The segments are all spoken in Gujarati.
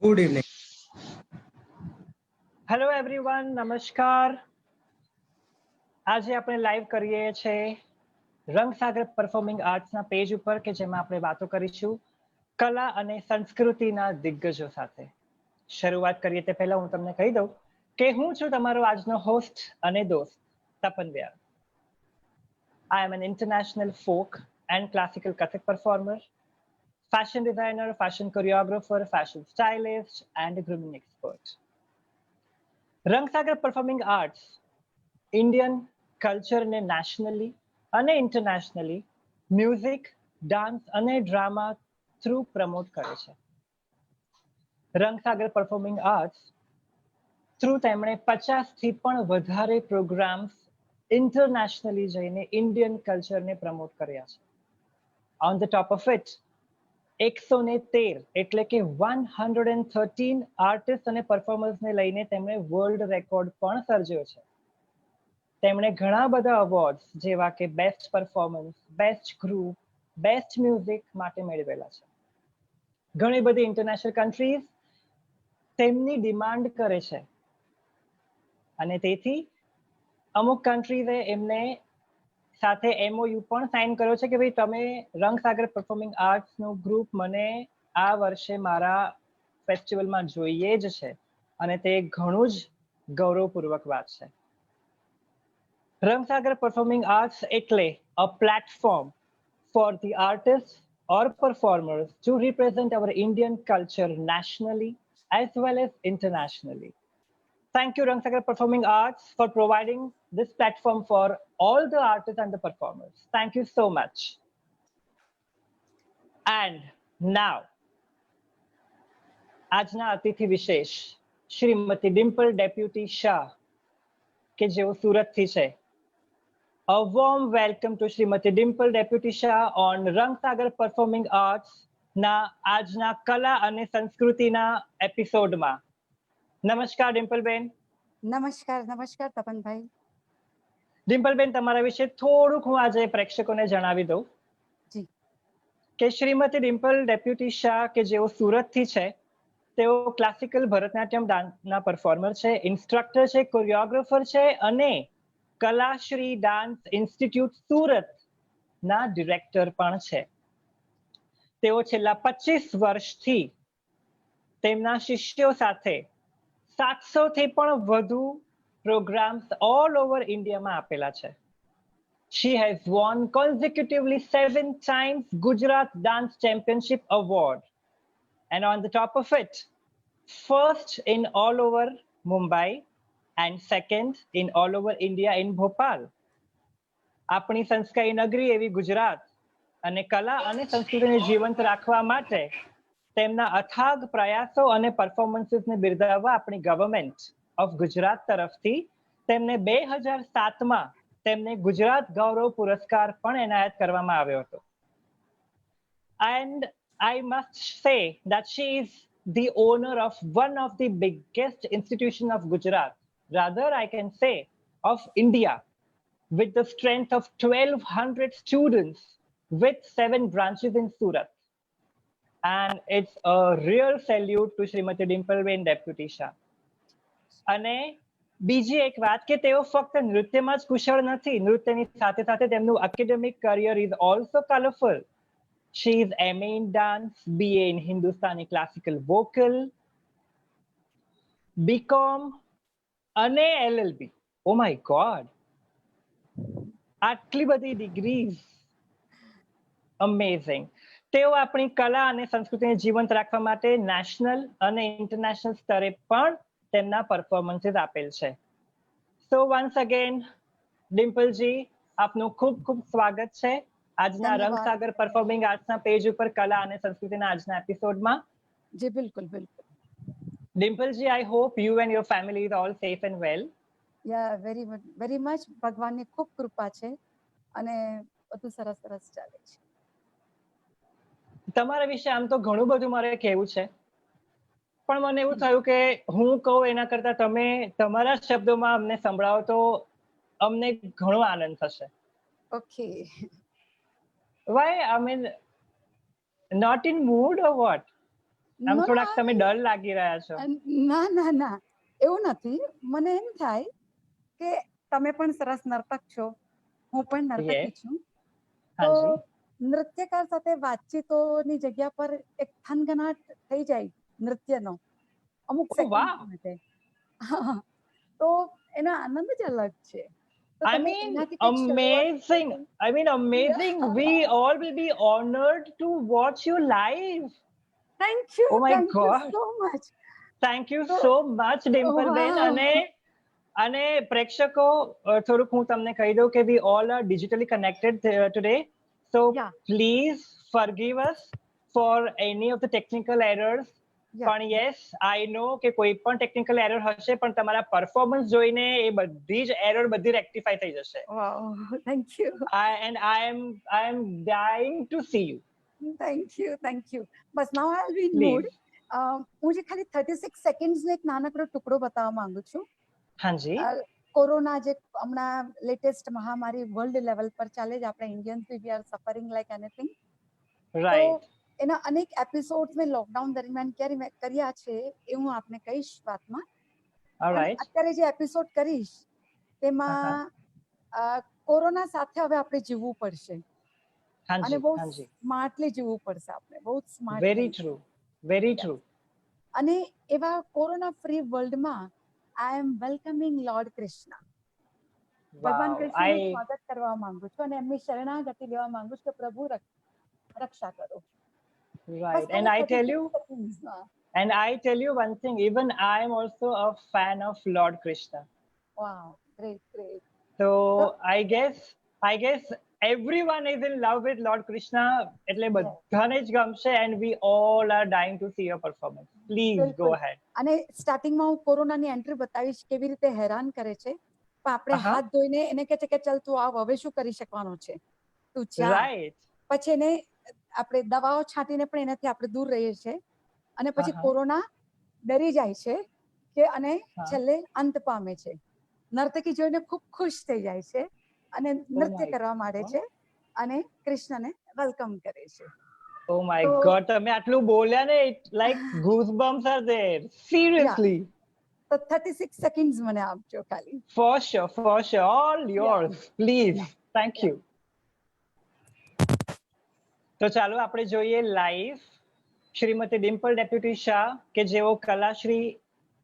Good evening. હેલો એવરીવન, નમસ્કાર. આજે આપણે લાઈવ કરીએ છીએ રંગસાગર પરફોર્મિંગ આર્ટ્સના પેજ ઉપર કે જેમાં આપણે વાતો કરીશું કલા અને સંસ્કૃતિના દિગ્ગજો સાથે. શરૂઆત કરીએ તે પહેલા હું તમને કહી દઉં કે હું છું તમારો આજનો હોસ્ટ અને દોસ્ત Tapan Vyar. I am an international folk and classical Kathak performer, fashion designer, fashion choreographer, fashion stylist, and a grooming expert. Rangsagar performing arts Indian કલ્ચરને નેશનલી અને ઇન્ટરનેશનલી મ્યુઝિક, ડાન્સ અને ડ્રામા થ્રુ પ્રમોટ કરે છે. રંગસાગર પરફોર્મિંગ આર્ટ્સ થ્રુ તેમણે 50થી પણ વધારે પ્રોગ્રામ્સ ઇન્ટરનેશનલી જઈને ઇન્ડિયન કલ્ચરને પ્રમોટ કર્યા છે. On the top of it 113 એટલે કે 113 આર્ટિસ્ટ અને પરફોર્મર્સને લઈને તેમણે વર્લ્ડ રેકોર્ડ પણ સર્જ્યો છે. તેમણે ઘણા બધા અવોર્ડ્સ જેવા કે best performance, best group, best music માટે મેળવેલા છે. ઘણી બધી ઇન્ટરનેશનલ કન્ટ્રીઝ તેમની ડિમાન્ડ કરે છે અને તેથી અમુક કન્ટ્રીઝે એમને સાથે MOU પણ સાઇન કર્યો છે કે ભાઈ તમે રંગસાગર પરફોર્મિંગ આર્ટ્સનું ગ્રુપ મને આ વર્ષે મારા ફેસ્ટિવલમાં જોઈએ જ છે અને તે ઘણું જ ગૌરવપૂર્વક વાત છે. રંગસાગર પરફોર્મિંગ આર્ટ્સ એટલે a platform for the artists or performers to represent our Indian culture nationally as well as internationally. Thank you, Rangsagar Performing Arts, for providing this platform for all the artists and the performers. Thank you so much. And now, આજના અતિથિ વિશેષ શ્રીમતી ડિમ્પલ ડેપ્યુટી શાહ કે જેઓ સુરતથી છે. A warm welcome to Srimati Dimple Deputy Shah on Rangsagar Performing Arts ના આજના કલા અને સંસ્કૃતિના એપિસોડમાં. નમસ્કાર ડિમ્પલબેન. નમસ્કાર તપનભાઈ. ડિમ્પલબેન, તમારા વિશે થોડુંક હું આજે પ્રેક્ષકોને જણાવી દઉં કે શ્રીમતી ડિમ્પલ ડેપ્યુટી શાહ કે જેઓ સુરતથી છે તેઓ ક્લાસિકલ ભરતનાટ્યમ ડાન્સના પરફોર્મર છે, ઇન્સ્ટ્રક્ટર છે, કોરિયોગ્રાફર છે અને કલાશ્રી ડાન્સ ઇન્સ્ટિટ્યૂટ સુરતના ડિરેક્ટર પણ છે. તેઓ છેલ્લા 25 વર્ષથી તેમના શિષ્યો સાથે 700થી પણ વધુ પ્રોગ્રામ્સ ઓલ ઓવર ઇન્ડિયામાં આપેલા છે. She has won consecutively 7 times Gujarat Dance Championship Award. And on the top of it, first in all over Mumbai and second in all over India in Bhopal. આપણી સંસ્કારી નગરી એવી ગુજરાત અને કલા અને સંસ્કૃતિને જીવંત રાખવા માટે તેમના અથાગ પ્રયાસો અને પરફોર્મન્સીસને બિરદાવવા આપણી ગવર્મેન્ટ ઓફ ગુજરાત તરફથી તેમને 2007માં તેમને ગુજરાત ગૌરવ પુરસ્કાર પણ એનાયત કરવામાં આવ્યો હતો. And I must say that she is the owner of one of the biggest institution of Gujarat, rather I can say of India, with the strength of 1200 students with 7 branches in Surat. And it's a real salute to Srimati Dimplebein Deputy Shah. અને બીજી એક વાત કે તેઓ ફક્ત નૃત્યમાં જ કુશળ નથી, નૃત્યની સાથે સાથે તેમનું academic career is also colourful. She is MA in dance, BA in Hindustani classical vocal, BCom અને LLB. Oh my God! આટલી બધી ડિગ્રીઝ. અમેઝિંગ. તેઓ આપણી કલા અને સંસ્કૃતિને જીવંત રાખવા માટે નેશનલ અને ઇન્ટરનેશનલ સ્તરે પણ તેમના પરફોર્મન્સીસ આપેલ છે. સો વન્સ અગેન ડિમ્પલજી, આપનું ખૂબ ખૂબ સ્વાગત છે આજના રંગસાગર પરફોર્મિંગ આર્ટ્સના પેજ ઉપર કલા અને સંસ્કૃતિના આજના એપિસોડમાં. જી બિલકુલ બિલકુલ. ડિમ્પલજી, I hope you and your family is all safe and well. Yeah, very much. ભગવાનની ખૂબ કૃપા છે અને બધું સરસ ચાલે છે. તમારા વિશે આમ તો ઘણું બધું મારે કહેવું છે, પણ મને એવું થયું કે હું કહું એના કરતા તમે તમારા શબ્દોમાં અમને સંભળાવો તો અમને ઘણો આનંદ થશે. Okay. Why? I mean, not in mood or what? આમ No, no, થોડાક તમે ડર લાગી રહ્યા છો. ના ના ના, એવું નથી. મને એમ થાય કે તમે પણ સરસ નર્તક છો, હું પણ નર્તકી છું, તો નૃત્યકાર સાથે વાતચીતોની જગ્યા પર એક થનગનાટ થઈ જાય નૃત્યનો અમુક સેકન્ડ માટે. તો એનો આનંદ જ અલગ છે. I mean, amazing. I mean, amazing. We all will be honored to watch you live. Thank you. Oh my Thank God. you so much. Thank you so much, Dimple બેન. અને પ્રેક્ષકો થોડુંક હું તમને કહી દઉં કે we all are digitally connected today. So please forgive us for any of the technical errors. પણ yes, I know કે કોઈ પણ ટેકનિકલ એરર હશે, પણ તમારા પરફોર્મન્સ જોઈને એ બધી જ એરર બધી રેક્ટિફાઈ થઈ જશે. Wow, thank you. And I am dying to see you. Thank you. Bus now I'll be in mood. હું જે ખાલી 36 સેકન્ડ્સનો એક નાનકડો ટુકડો બતાવવા માંગુ છું. હાજી. કોરોના જે હમણાં લેટેસ્ટ મહામારી વર્લ્ડ લેવલ પર ચાલે છે, આપણે Indians we are suffering like anything. Right. એના અનેક એપિસોડ્સ મેં લોકડાઉન દરમિયાન કર્યા છે, એ હું આપને કહીશ વાતમાં. અત્યારે જે એપિસોડ કરીશ તેમાં કોરોના સાથે હવે આપણે જીવવું પડશે અને બહુ સ્માર્ટલી જીવવું પડશે. આપણે બહુ smart. Very true, very true. અને એવા કોરોના ફ્રી વર્લ્ડમાં આઈ એમ વેલકમિંગ લોર્ડ કૃષ્ણ. ભગવાન કૃષ્ણનું સ્વાગત કરવા માંગુ છું અને એમની શરણાગતિ લેવા માંગુ છું કે પ્રભુ રક્ષા કરો. Right. And I tell you one thing, even I am also a fan of Lord Krishna. Wow, great. So I guess everyone is in love with Lord Krishna. એટલે બધાને જ ગમશે, and we all are dying to see your performance. Please go ahead. અને સ્ટાર્ટિંગમાં હું કોરોનાની એન્ટ્રી બતાવીશ કેવી રીતે હેરાન કરે છે, પણ આપણે હાથ ધોઈને એને કહે છે કે ચાલ તું આવ, હવે શું કરી શકવાનો છે, તું જા. પછી એને આપણે દવાઓ છાંટીને પણ એનાથી આપણે દૂર રહીએ છીએ અને પછી કોરોના ડરી જાય છે કે અને છેલ્લે અંત પામે છે. નર્તકી જોઈને ખૂબ ખુશ થઈ જાય છે અને નૃત્ય કરવા માંડે છે અને કૃષ્ણને વેલકમ કરે છે. Oh my God, તમે આટલું બોલ્યા ને, like goosebumps are there. Seriously. તો 36 સેકન્ડ્સ મને આપજો ખાલી. For sure. All yours. Please. Thank you. તો ચાલો આપણે જોઈએ લાઈવ શ્રીમતી ડિમ્પલ ડેપ્યુટી શાહ કે જેઓ કલાશ્રી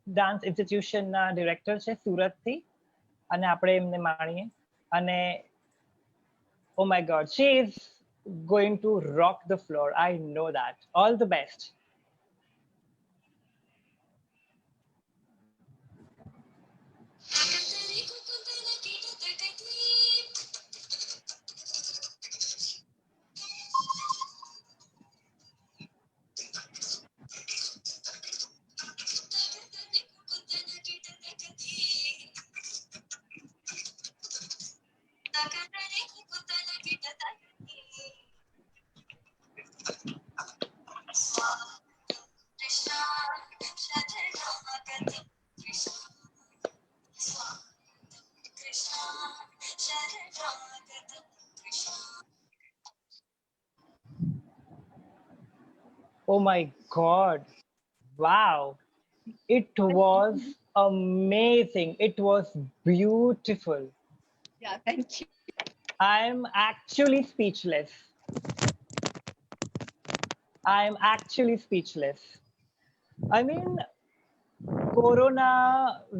ડાન્સ ઇન્સ્ટિટ્યુશનના ડિરેક્ટર છે સુરતથી, અને આપણે એમને માણીએ. અને oh my God, she is going to rock the floor. I know that. All the best. Oh my God. Wow. It was amazing. It was beautiful. Yeah, thank you. I am actually speechless. I mean, corona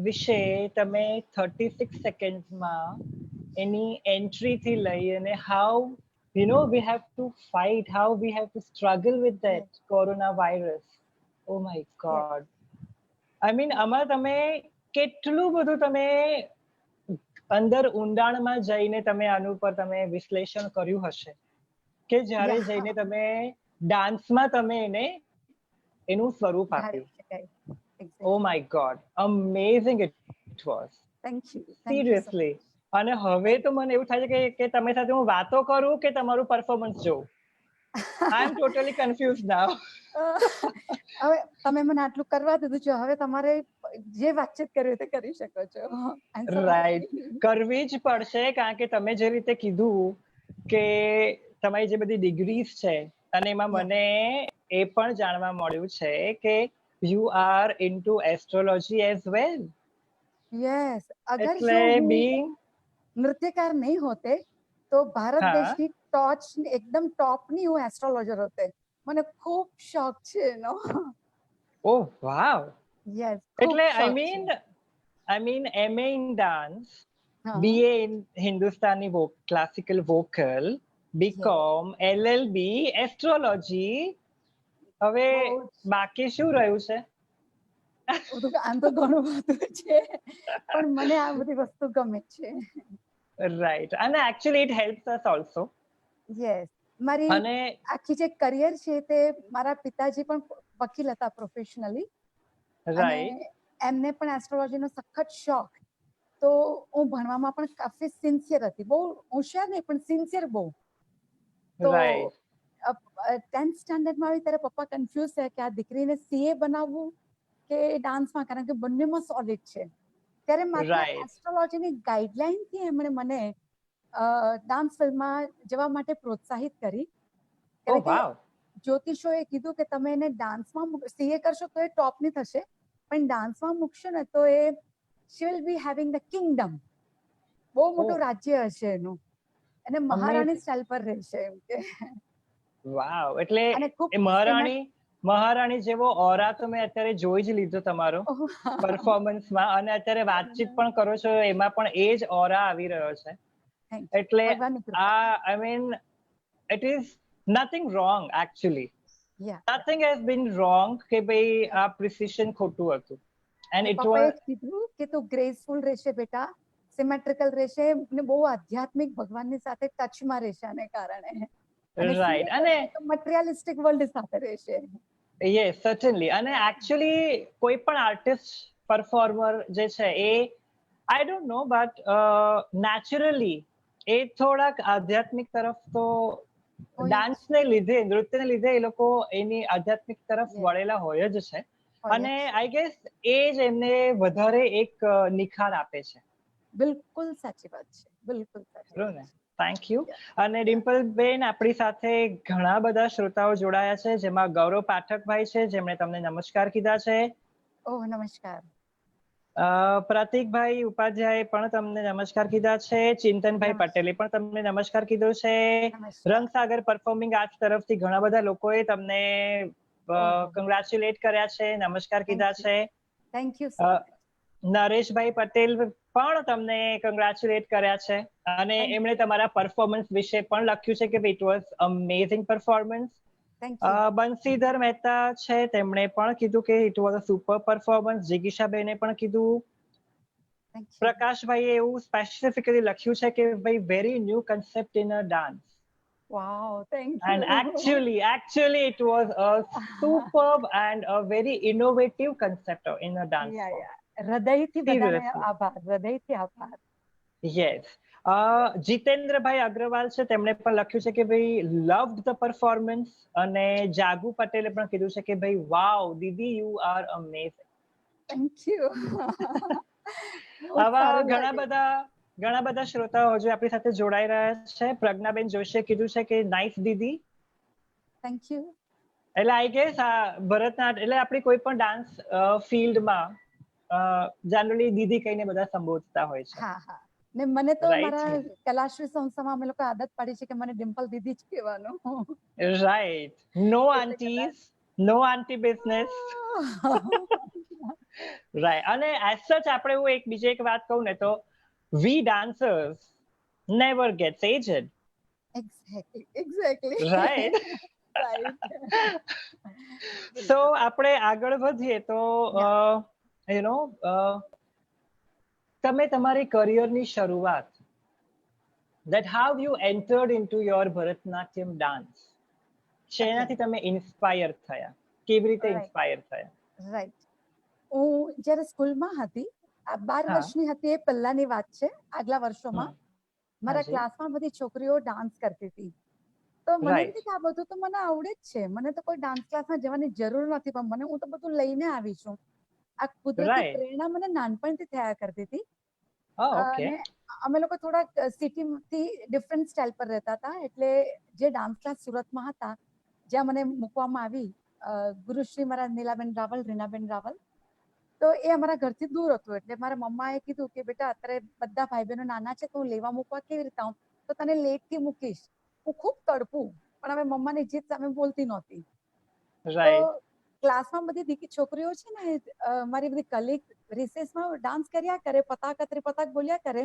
વિશે તમે 36 સેકન્ડ્સમાં એની એન્ટ્રીથી લઈ અને how we have to fight, how we have to struggle with that coronavirus. Oh my God. I mean, આમાં તમે કેટલું બધું તમે અંદર ઊંડાણમાં જઈને તમે આનું પર તમે વિશ્લેષણ કર્યું હશે કે જ્યારે જઈને તમે ડાન્સમાં તમે એને એનું સ્વરૂપ આપ્યું. Oh my God, amazing it was. Thank you. Seriously. અને હવે તો મને એવું થાય છે કે તમે સાથે હું વાતો કરું કે તમારું પરફોર્મન્સ જોઉં. I am totally confused now. હવે તમે મને આટલું કરવા દીધું છે, હવે તમારે જે વાતચીત કરવી તે કરી શકો છો. રાઈટ, કરવી જ પડશે, કારણ કે તમે જે રીતે કીધું કે તમારી જે બધી ડિગ્રીઝ છે અને એમાં મને એ પણ જાણવા મળ્યું છે કે you are into astrology as well. Yes, अगर એટલે जो હું બીંગ नृत्यकार नहीं होते तो भारत હા देश की टॉच एकदम टॉपની હું એસ્ટ્રોલોજર હોતે. મને ખૂબ શોખ છે એનો. ઓહ વાવ. યસ, ખૂબ એટલે શોખ છે. I mean MA in dance, હા, BA in Hindustani classical vocal, BCom, LLB, astrology. હવે બહુ જ બાકી શું રહ્યું છે? આમ તો ઘણું બધું છે પણ મને આ બધી વસ્તુ ગમે છે. રાઈટ. અને actually it helps us also. Yes, મારી અને આખી જે કરિયર છે તે મારા પિતાજી પણ વકીલ હતા પ્રોફેશનલી અને રાઈટ એમને પણ એસ્ટ્રોલોજીનો સખત શોખ. તો હું ભણવામાં પણ કાફી સિન્સિયર હતી, બહુ હોશિયાર નહીં પણ સિન્સિયર બહુ. તો રાઈટ 10th સ્ટાન્ડર્ડમાં આવી ત્યારે પપ્પા કન્ફ્યુઝ થયા કે આ દીકરીને સીએ બનાવવું કે ડાન્સમાં, કારણ કે બંનેમાં સોલિડ છે. ત્યારે માત્ર રાઈટ એસ્ટ્રોલોજીની ગાઈડલાઈનથી એમણે મને ડાન્સ ફિલ્મમાં જવા માટે પ્રોત્સાહિત કરી. ઓ કારણ કે વાવ. જ્યોતિષોએ કીધું કે તમે એને ડાન્સમાં સીએ કરશો તો એ ટોપની થશે, પણ ડાન્સમાં મૂકશો ને તો એ she will be having the kingdom, બહુ મોટું રાજ્ય હશે એનું, અને મહારાણી સ્ટાઇલ પર રહેશે એમ કે. વાવ. એટલે અને ખૂબ એ મહારાણી જેવો ઓરા તો મેં અત્યારે જોઈ જ લીધો તમારો પરફોર્મન્સમાં, અને અત્યારે વાતચીત પણ કરો છો એમાં પણ એ જ ઓરા આવી રહ્યો છે. એટલે આ I mean it is nothing wrong actually. Nothing has been wrong કે ભાઈ આ પ્રિસિશન ખોટું હતું. એન્ડ ઇટ પપ્પાએ વોઝ કીધું કે તું ગ્રેસફુલ રહેશે બેટા, સિમેટ્રિકલ રહેશે ને બહુ આધ્યાત્મિક ભગવાનની સાથે ટચમાં રહેશે આને કારણે, અને રાઈટ. અને મટીરિયલિસ્ટિક વર્લ્ડ સાથે રહેશે. Yes certainly. અને એકચ્યુઅલી કોઈ પણ આર્ટિસ્ટ પરફોર્મર જે છે એ I don't know but naturally એ થોડાક આધ્યાત્મિક તરફ તો ડાન્સને લીધે, નૃત્યને લીધે એ લોકો એની આધ્યાત્મિક તરફ વળેલા હોય જ છે. અને આઈ ગેસ એ જ એમને વધારે એક નિખાર આપે છે. બિલકુલ સાચી વાત છે, બિલકુલ સાચી વાત છે. Thank you. અને ડિમ્પલબેન આપણી સાથે ઘણા બધા શ્રોતાઓ જોડાયા છે, જેમાં ગૌરવ પાઠકભાઈ છે જેમણે તમને નમસ્કાર કીધા છે. ઓહ નમસ્કાર. પ્રતિકભાઈ ઉપાધ્યાય પણ તમને નમસ્કાર કીધા છે. ચિંતનભાઈ પટેલે પણ તમને નમસ્કાર કીધો છે. રંગસાગર પરફોર્મિંગ આર્ટ્સ તરફથી ઘણા બધા લોકોએ તમને કોંગ્રેચ્યુલેટ કર્યા છે, નમસ્કાર કીધા છે. Thank you so much. Nareshbhai Patel પણ તમને કોંગ્રેચ્યુલેટ કર્યા છે, અને એમણે તમારા પરફોર્મન્સ વિશે પણ લખ્યું છે કે it was amazing performance. Bansidhar Mehta છે, તેમણે પણ કીધું કે it was a super performance. જિગીશાબેને પણ કીધું. પ્રકાશભાઈએ એવું સ્પેસિફિકલી લખ્યું છે કે ભાઈ very new concept in a dance. Wow, thank you. And actually it was a superb and a very innovative concept in a dance form. હૃદયથી બધાને આભાર, હૃદયથી આભાર. Yes. જીતેન્દ્રભાઈ અગ્રવાલ છે, તેમણે પણ લખ્યું છે કે ભાઈ લવ્ડ ધ પરફોર્મન્સ. અને જાગુ પટેલે પણ કીધું છે કે ભાઈ વાવ દીદી you are amazing. Thank you. આવા ઘણા બધા શ્રોતાઓ હજુ આપણી સાથે જોડાઈ રહ્યા છે. પ્રજ્ઞાબેન જોશીએ કીધું છે કે નાઇસ દીદી. Thank you. એટલે આઈ ગેસ આ ભરતનાટ્યમ એટલે આપણી કોઈ પણ ડાન્સ ફિલ્ડમાં જનરલી દીદી કહીને બધા સંબોધતા હોય છે. હા હા. ને મને તો મારા કલાશ્રી સંસ્થામાં અમે લોકો આદત પાડી છે કે મને ડિમ્પલ દીદી જ કહેવાનું. Right. No aunties, no aunty business. Right. અને એઝ સચ આપણે એવું બીજી એક વાત કહું ને તો we dancers never gets aged. Exactly. Right. So આપણે આગળ વધીએ તો યુ નો તમે તમારી કરિયરની શરૂઆત that how you entered into your Bharatanatyam dance, શેનાથી તમે ઇન્સ્પાયર થયા, કેવી રીતે ઇન્સ્પાયર થયા? રાઈટ. હું જ્યારે સ્કૂલમાં હતી, 12 વર્ષની હતી એ પહેલાની વાત છે. આગલા વર્ષોમાં મારા ક્લાસમાં બધી છોકરીઓ ડાન્સ કરતી હતી, તો મને એમ કે આ બધું તો મને આવડે જ છે, મને તો કોઈ ડાન્સ ક્લાસમાં જવાની જરૂર નથી, પણ મને હું તો બધું લઈને આવી છું. આ કુદરતી પ્રેરણા મને નાનપણથી થયા કરતી હતી. અને અમે લોકો થોડા સિટીથી ડિફરન્ટ સ્ટાઇલ પર રહેતા હતા, એટલે જે ડાન્સ ક્લાસ સુરતમાં હતા, જ્યાં મને મૂકવામાં આવી, ગુરુશ્રી મારા નીલાબેન રાવલ, રીનાબેન રાવલ, તો એ અમારા ઘરથી દૂર હતું. એટલે મારા મમ્માએ કીધું કે બેટા અત્યારે બધા ભાઈ બહેનો નાના છે, તો હું લેવા મૂકવા કેવી રીતે આવું, તો તને લેટ થી મૂકીશ. હું ખૂબ તડપું, પણ હવે મમ્માની જીત સામે બોલતી નહોતી. તો ક્લાસમાં બધી છોકરીઓ છે ને, મારી બધી કલીગ રિસેસમાં ડાન્સ કર્યા કરે, પતાક બોલ્યા કરે.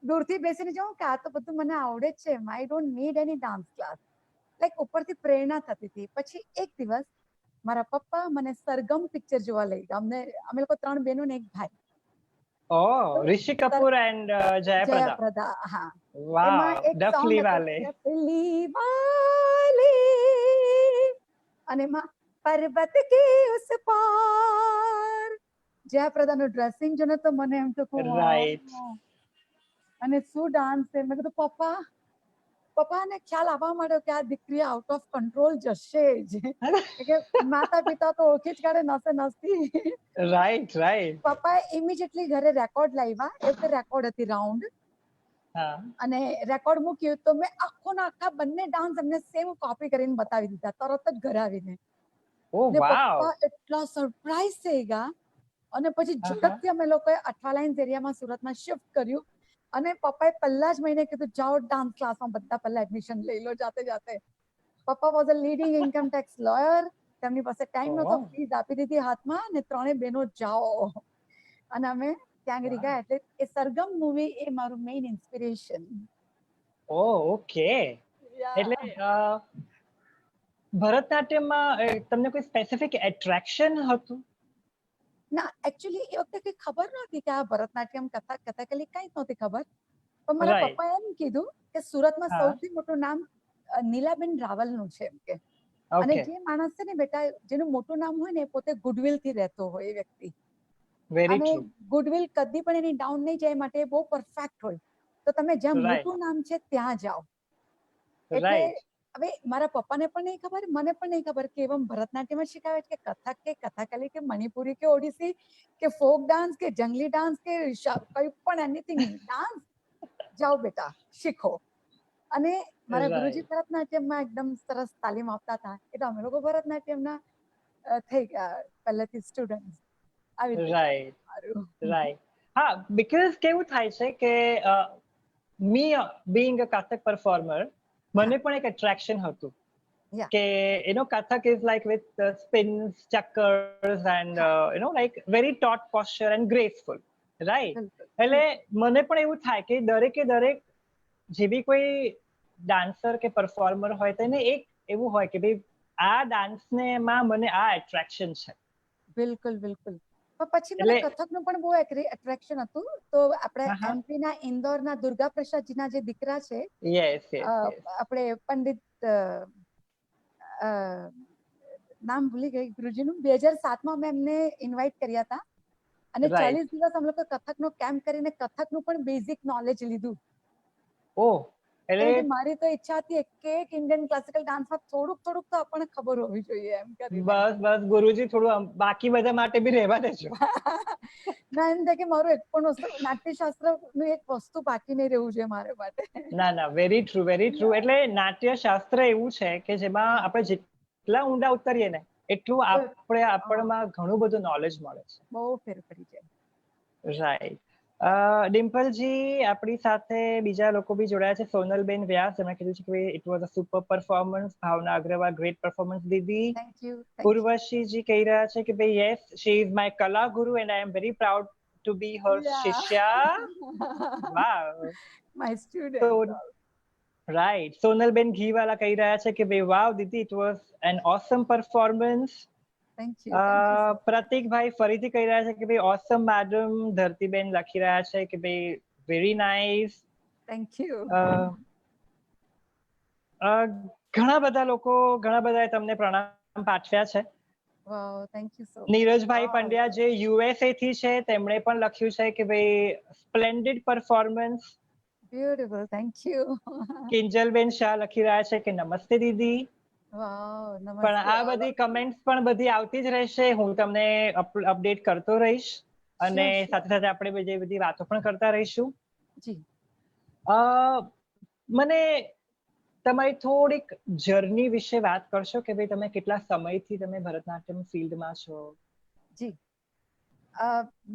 દૂરથી બેસીને જાઉં કે આ તો બધું મને આવડે જ છે, I don't need any dance class. Like ઉપરથી પ્રેરણા થતી હતી. પછી એક દિવસ મારા પપ્પા મને સરગમ પિક્ચર જોવા લઈ ગયા. અમે લોકો 3 બહેનો ને 1 ભાઈ. ઋષિ કપૂર એન્ડ જયાપ્રદા. હા, વાવ, ડફલી વાલે. ડફલી વાલે, અને એમાં પર્વત કે ઉસ પાર, જયાપ્રદાનું ડ્રેસિંગ જો ને તો મને એમ તો રાઈટ. અને શું ડાન્સ છે. મેં કીધું પપ્પાને ખ્યાલ આવવા માંડ્યો કે આ દીકરી આઉટ ઓફ કંટ્રોલ જશે જ. કે માતા પિતા તો ઓળખી જ કાઢે નસતી. રાઈટ. પપ્પાએ ઇમિડિયેટલી ઘરે રેકોર્ડ લાવ્યા. એ વખતે રેકોર્ડ હતી રાઉન્ડ, અને રેકોર્ડ મૂક્યું તો મેં આખા બંને ડાન્સ એમને સેમ કોપી કરીને બતાવી દીધા તરત જ ઘરે આવીને. પપ્પા એટલા સરપ્રાઈઝ થઈ ગયા. અને પછી ઝડપથી અમે લોકોએ અઠવાલાઇન્સ એરિયામાં સુરતમાં શિફ્ટ કર્યું. અને પપ્પાએ પહેલા જ મહિને કીધું જાઓ ડાન્સ ક્લાસમાં બધા પહેલા એડમિશન લઈ લો જાતે. પપ્પા was a leading income tax lawyer. તેમની પાસે ટાઈમ નહોતો, ફીસ આપી દીધી હાથમાં, અને 3 બહેનો જાઓ. અને અમે ત્યાં આગળ ગયા. એટલે એ સરગમ મૂવી એ મારું મેઇન ઇન્સ્પિરેશન. ઓકે. એટલે ભરતનાટ્યમમાં તમને કોઈ સ્પેસિફિક એટ્રેક્શન હતું? ના, એકચ્યુઅલી એ વખતે કઈ ખબર નહોતી કે આ ભરતનાટ્યમ, કથકલી કઈ નહોતી ખબર. પણ મારા પપ્પાએ એમ કીધું કે સુરતમાં સૌથી મોટું નામ નીલાબેન રાવલનું છે એમ કે. અને જે માણસ છે ને બેટા, જેનું મોટું નામ હોય ને, પોતે ગુડવિલ થી રહેતો હોય એ વ્યક્તિ. અને ગુડવિલ કદી પણ એની ડાઉન નહીં જાય, માટે બહુ પરફેક્ટ હોય. તો તમે જ્યાં મોટું નામ છે ત્યાં જાઓ. એટલે હવે મારા પપ્પાને પણ નહીં ખબર, મને પણ નહીં ખબર કે એવમ ભરતનાટ્યમ શીખાવે કે કથક કે કથકલી કે મણિપુરી કે ઓડિસી કે ફોક ડાન્સ કે જંગલી ડાન્સ કે કઈ પણ એનીથિંગ ડાન્સ, જાઓ બેટા શીખો. અને મારા ગુરુજી ભરતનાટ્યમમાં એકદમ સરસ તાલીમ આપતા હતા, એટલે અમે લોકો ભરતનાટ્યમના થઈ ગયા પહેલેથી સ્ટુડન્ટ. રાઈટ. હા, બીકોઝ કેવું થાય છે કે me being a Kathak performer, મને પણ એક એટ્રેક્શન હતું કે Kathak is like with spins, ચક્કર્સ and like very taut posture and graceful, right? એટલે મને પણ એવું થાય કે દરેક જે બી કોઈ ડાન્સર કે પરફોર્મર હોય તેને એક એવું હોય કે ભાઈ આ ડાન્સને માં મને આ એટ્રેક્શન છે. બિલકુલ. પણ પછી મને કથકનું પણ બહુ એટ્રેક્શન હતું. તો આપણે એમપીના ઇન્દોરના દુર્ગા પ્રસાદજીના જે દીકરા છે, આપણે પંડિત, નામ ભૂલી ગઈ ગુરુજીનું, 2007માં મેં એમને ઇન્વાઇટ કર્યા હતા. અને 40 દિવસ અમે લોકો કથકનો કેમ્પ કરીને કથકનું પણ બેઝિક નોલેજ લીધું. એટલે મારી તો ઈચ્છા હતી કે ઇન્ડિયન ક્લાસિકલ ડાન્સમાં થોડુંક તો આપણને ખબર હોવી જોઈએ એમ કરીને. બસ ગુરુજી થોડું બાકી બધા માટે બી રહેવા દેજો. ના, એમ થાય કે મારું એક પણ વસ્તુ નાટ્યશાસ્ત્રનું એક વસ્તુ બાકી નહીં રહેવું જોઈએ મારા માટે. ના, વેરી ટ્રુ. એટલે નાટ્યશાસ્ત્ર એવું છે કે જેમાં આપણે જેટલા ઊંડા ઉતરીએ ને એટલું આપણમાં ઘણું બધું નોલેજ મળે છે. બહુ ફેર પડી જાય. રાઈટ. ડિમ્પલજી, આપણી સાથે બીજા લોકો બી જોડાયા છે. સોનલબેન વ્યાસ, એમણે કીધું છે કે it was a super performance. Bhavna Agarwal, great performance દીદી. ઉર્વશીજી કહી રહ્યા છે કે ભાઈ યસ, શી ઇઝ માય કલા ગુરુ and I am very proud to be her શિષ્યા. Wow, my student. રાઈટ. સોનલબેન ઘીવાલા કહી રહ્યા છે કે ભાઈ વાવ દીદી, it was an awesome performance. પ્રતિકભાઈ ફરીથી કહી રહ્યા છે કે ભાઈ ઓસમ મેડમ. ધરતીબેન લખી રહ્યા છે કે ભાઈ વેરી નાઇસ. Thank you. ઘણા બધાએ તમને પ્રણામ પાઠવ્યા છે. નીરજભાઈ પંડ્યા જે યુએસએ થી છે, તેમણે પણ લખ્યું છે કે ભાઈ splendid performance. Beautiful, thank you. કિંજલબેન શાહ લખી રહ્યા છે કે નમસ્તે દીદી. પણ આ બધી કમેન્ટ્સ પણ બધી આવતી જ રહેશે. હું તમને અપડેટ કરતો રહીશ, અને સાથે આપણે બધી વાતો પણ કરતા રહીશું. મને તમારી થોડીક જર્ની વિશે વાત કરશો કે ભાઈ તમે કેટલા સમયથી તમે ભરતનાટ્યમ ફિલ્ડમાં છો? જી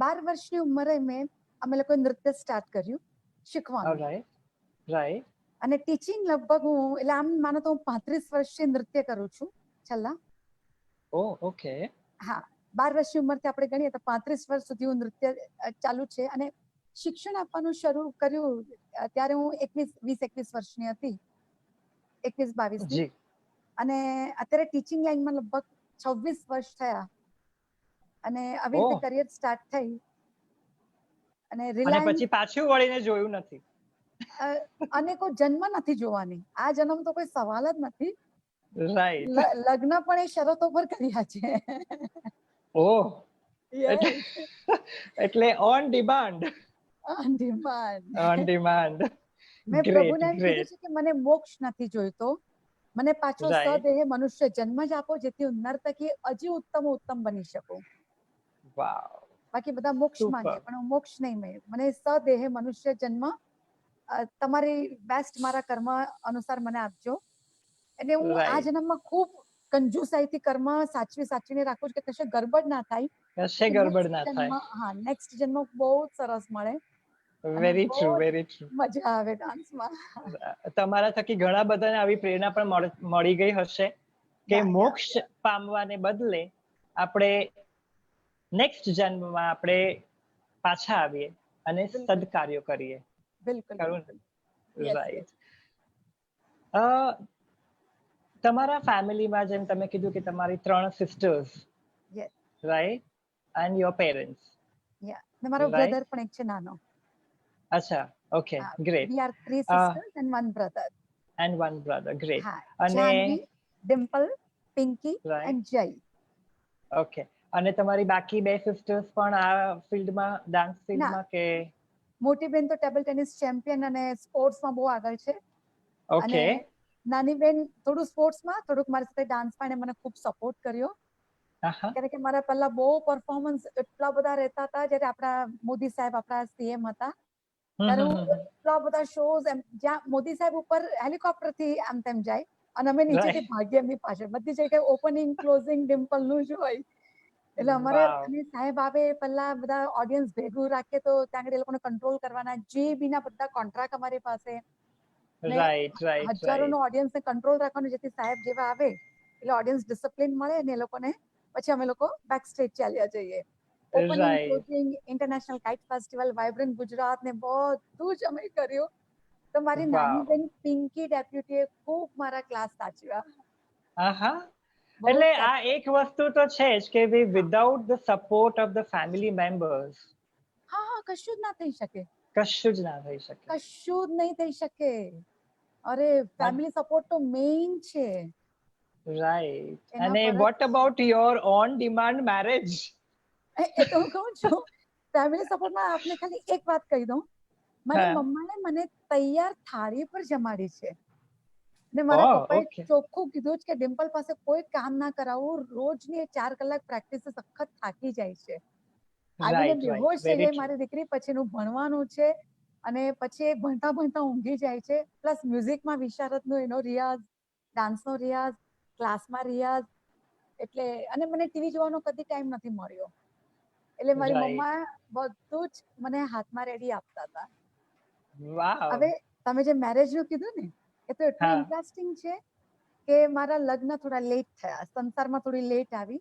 12 વર્ષની ઉંમરે અમે લોકો નૃત્ય સ્ટાર્ટ કર્યું શીખવાનું. રાઈટ. અને ટીચિંગ લગભગ હું એટલે આમ માનો તો હું 35 વર્ષથી નૃત્ય કરું છું છેલ્લા. ઓકે. હા, 12 વર્ષની ઉંમરથી આપણે ગણીએ તો 35 વર્ષ સુધી હું નૃત્ય ચાલુ છે. અને શિક્ષણ આપવાનું શરૂ કર્યું ત્યારે હું 21 વર્ષની હતી, 21-22 ની. અને અત્યારે ટીચિંગ લાઈનમાં લગભગ 26 વર્ષ થયા. અને આવી રીતે કરિયર સ્ટાર્ટ થઈ. અને પછી પાછું વળીને જોયું નથી? અનેકો જન્મ નથી જોવાની, આ જન્મ તો કોઈ સવાલ જ નથી. રાઈટ. લગ્ન પણ એ શરતો પર કર્યા છે. એટલે ઓન ડિમાન્ડ. મેં પ્રભુને એમ કીધું છે કે મને મોક્ષ નથી જોઈતો, મને પાછો સદેહ મનુષ્ય જન્મ જ આપો, જેથી હું નર્તકી હજી ઉત્તમ બની શકું. બાકી બધા મોક્ષ માંગે, પણ હું મોક્ષ નહીં મેં, મને સદેહ મનુષ્ય જન્મ તમારી બેસ્ટ મારા કર્મ અનુસાર મને આપજો. એટલે હું આ જન્મમાં ખૂબ કંજુસાઈથી કર્મ સાચવીને રાખું છું કે કશે ગડબડ ના થાય. હા, નેક્સ્ટ જન્મ બહુ સરસ મળે. Very true. મજા આવે ડાન્સમાં. તમારા થકી ઘણા બધાને આવી પ્રેરણા પણ મળી ગઈ હશે કે મોક્ષ પામવાને બદલે આપણે નેક્સ્ટ જન્મમાં આપણે પાછા આવીએ અને સદકાર્યો કરીએ. બિલકુલ. રાઈટ. તમારા ફેમિલીમાં જેમ તમે કીધું કે તમારી 3 sisters, right, and your parents. મારો બ્રધર પણ એક છે નાનો. અચ્છા, okay, great. We are 3 sisters and 1 brother. Great. Janvi, Dimple, Pinky and Jay. Okay. અને તમારી બાકી 2 સિસ્ટર્સ પણ આ ફિલ્ડમાં, ડાન્સ ફિલ્ડમાં કે? મોટી બેન તો ટેબલ ટેનિસ ચેમ્પિયન અને સ્પોર્ટ્સમાં બહુ આગળ છે. ઓકે. નાની બેન થોડું સ્પોર્ટ્સમાં, થોડુંક મારી સાથે ડાન્સમાં એને મને ખૂબ સપોર્ટ કર્યો. કારણ કે મારા પહેલા બહુ પરફોર્મન્સ એટલા બધા રહેતા હતા જ્યારે આપણા મોદી સાહેબ આપણા સીએમ હતા. ત્યારે હું એટલા બધા શોઝ જ્યાં મોદી સાહેબ ઉપર હેલિકોપ્ટરથી આમ તેમ જાય અને અમે નીચેથી ભાગીએ એમની પાછળ. બધી જગ્યાએ ઓપનિંગ ક્લોઝિંગ ડિમ્પલનું જ હોય. એટલે અમારે સાહેબ આવે પહેલા બધા ઓડિયન્સ ભેગું રાખીએ તો ત્યાં આગળ એ લોકોને કંટ્રોલ કરવાના, જે બીના બધા કોન્ટ્રાક્ટ અમારી પાસે. હજારોનો ઓડિયન્સને કંટ્રોલ રાખવાનું, જેથી સાહેબ જેવા આવે એટલે ઓડિયન્સ ડિસિપ્લિન મળે અને એ લોકોને પછી અમે લોકો બેક સ્ટેજ ચાલ્યા જઈએ. Opening closing, international kite festival, vibrant Gujarat ને બધું જ અમે કર્યું. તો મારી નાની બેન પિંકી ડેપ્યુટીએ ખૂબ મારા ક્લાસ સાચવ્યા. એટલે આ એક વસ્તુ તો છે જ કે without the support of the family members કશું જ ના થઈ શકે. કશું જ નહીં થઈ શકે. અરે ફેમિલી સપોર્ટ તો મેઇન છે. રાઈટ. અને what about your own demand marriage? એ તો હું કહું છું, ફેમિલી સપોર્ટમાં આપને ખાલી એક વાત કહી દઉં. મારી મમ્માએ મને તૈયાર થાળી પર જમાડી છે. ને મારા પપ્પાએ ચોખ્ખું કીધું કે ડિમ્પલ પાસે કોઈ કામ ના કરાવું, રોજની 4 કલાક પ્રેક્ટિસ સખત થાકી જાય છે. આવીને બેહોશ થઈ જાય મારી દીકરી, પછીનું ભણવાનું છે અને પછી ભણતા ઊંઘી જાય છે. પ્લસ મ્યુઝિકમાં વિશારદનો એનો રિયાઝ, ડાન્સનો રિયાઝ, ક્લાસમાં રિયાઝ. એટલે અને મને ટીવી જોવાનો કદી ટાઈમ નથી મળ્યો. એટલે મારી મમ્મા બધું જ મને હાથમાં રેડી આપતા હતા. હવે તમે જે મેરેજનું કીધું ને, એ તો એટલું ઇન્ટરેસ્ટિંગ છે કે મારા લગ્ન થોડા લેટ થયા, સંસારમાં થોડી લેટ આવી.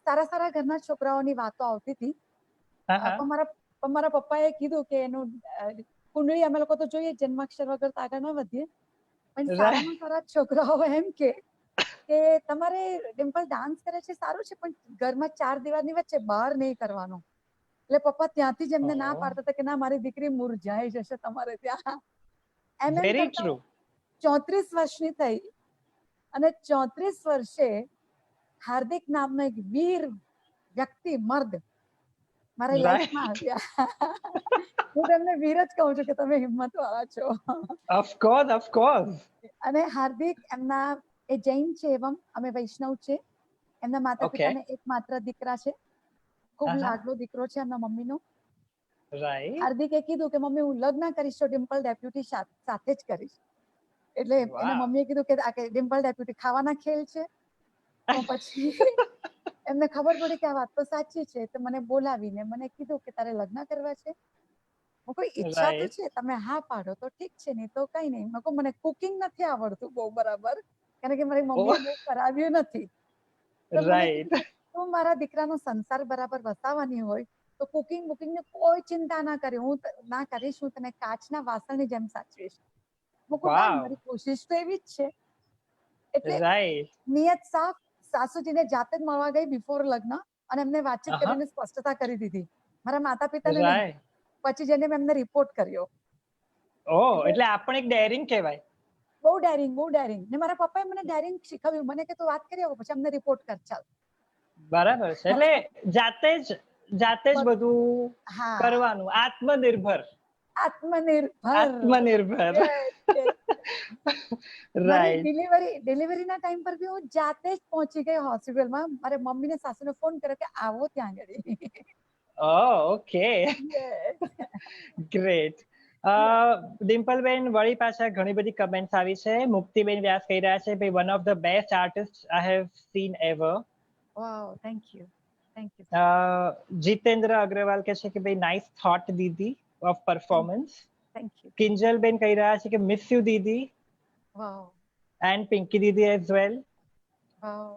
સારા ઘરના છોકરાઓની વાતો આવતી હતી. પણ મારા પપ્પાએ કીધું કે એનું કુંડળી અમે લોકો તો જોઈએ, જન્માક્ષર વગર તો આગળ ન વધીએ. પણ સારા છોકરાઓ એમ કે તમારે ડિમ્પલ ડાન્સ કરે છે સારું છે, પણ ઘરમાં 4 દિવાલની વચ્ચે બહાર નહીં કરવાનો. એટલે પપ્પા ત્યાંથી જ એમને ના પાડતા હતા કે ના, મારી દીકરી મુરઝાઈ જશે તમારે ત્યાં. એમ 34 વર્ષની થઈ અને 34 વર્ષે હાર્દિક નામનો એક વીર વ્યક્તિ, મર્દ મારી લાઈફમાં આવ્યા. હું તમને વીર જ કહું છું કે તમે હિંમતવાળા છો. Of course. અને હાર્દિક એમના એ જૈન છે, અમે વૈષ્ણવ છે. એમના માતા પિતાને એક માત્ર દીકરા છે. ખૂબ લાડલો દીકરો છે એમના મમ્મીનો. હાર્દિકે કીધું કે મમ્મી હું લગ્ન કરીશ તો ડિમ્પલ ડેપ્યુટી સાથે જ કરીશ. એટલે એના મમ્મીએ કીધું કે આ કે ડિમ્પલ ડેપ્યુટી ખાવાના ખેલ છે. તો પછી એમને ખબર પડી કે આ વાત તો સાચી છે, તો મને બોલાવીને મને કીધું કે તારે લગ્ન કરવા છે. કોઈ ઈચ્છા તો છે, તમે હા પાડો તો ઠીક છે, નહીં તો કઈ નહીં. મને કુકિંગ નથી આવડતું બહુ બરાબર, કારણ કે મારી મમ્મીએ બહુ કરાવ્યું નથી. તો મને કીધું તું મારા દીકરાનો સંસાર બરાબર વસાવવાની હોય તો કુકિંગ બુકિંગની કોઈ ચિંતા ના કરે, હું ના કરીશ, હું તને કાચના વાસણની જેમ સાચવીશ. મારી કોશિશ તો એવી જ છે. એટલે નિયત સાફ. સાસુજીને જાતે જ મળવા ગઈ બિફોર લગ્ન, અને એમને વાતચીત કરીને સ્પષ્ટતા કરી દીધી, મારા માતા પિતાને નહીં. પછી જઈને મેં એમને રિપોર્ટ કર્યો. એટલે આ પણ એક ડેરિંગ કહેવાય. બહુ ડેરિંગ, બહુ ડેરિંગ. ને મારા પપ્પાએ મને ડેરિંગ શીખવ્યું. મને કે તું વાત કરી આવો, પછી અમને રિપોર્ટ કર, ચાલ. બરાબર છે. એટલે જાતે જ બધું કરવાનું. આત્મનિર્ભર. રાઈટ. ડિલિવરીના ટાઈમ પર બી હું જાતે જ પહોંચી ગઈ હોસ્પિટલમાં. મારે મમ્મીને સાસુને ફોન કર્યો કે આવો ત્યાં આગળ. Okay, great. ડિમ્પલબેન વળી પાછા ઘણી બધી કમેન્ટ્સ આવી છે. મુક્તિબેન વ્યાસ કહી રહ્યા છે ભાઈ one of the best artist I have seen ever. Wow, thank you. Jitendra Agarwal કહે છે કે ભાઈ નાઇસ થોટ દીદી ઓફ પરફોર્મન્સ. Thank you. કિંજલબેન કહી રહ્યા છે કે મિસ યુ દીદી. વાવ. એન્ડ પિંકી દીદી એઝ વેલ. વાવ.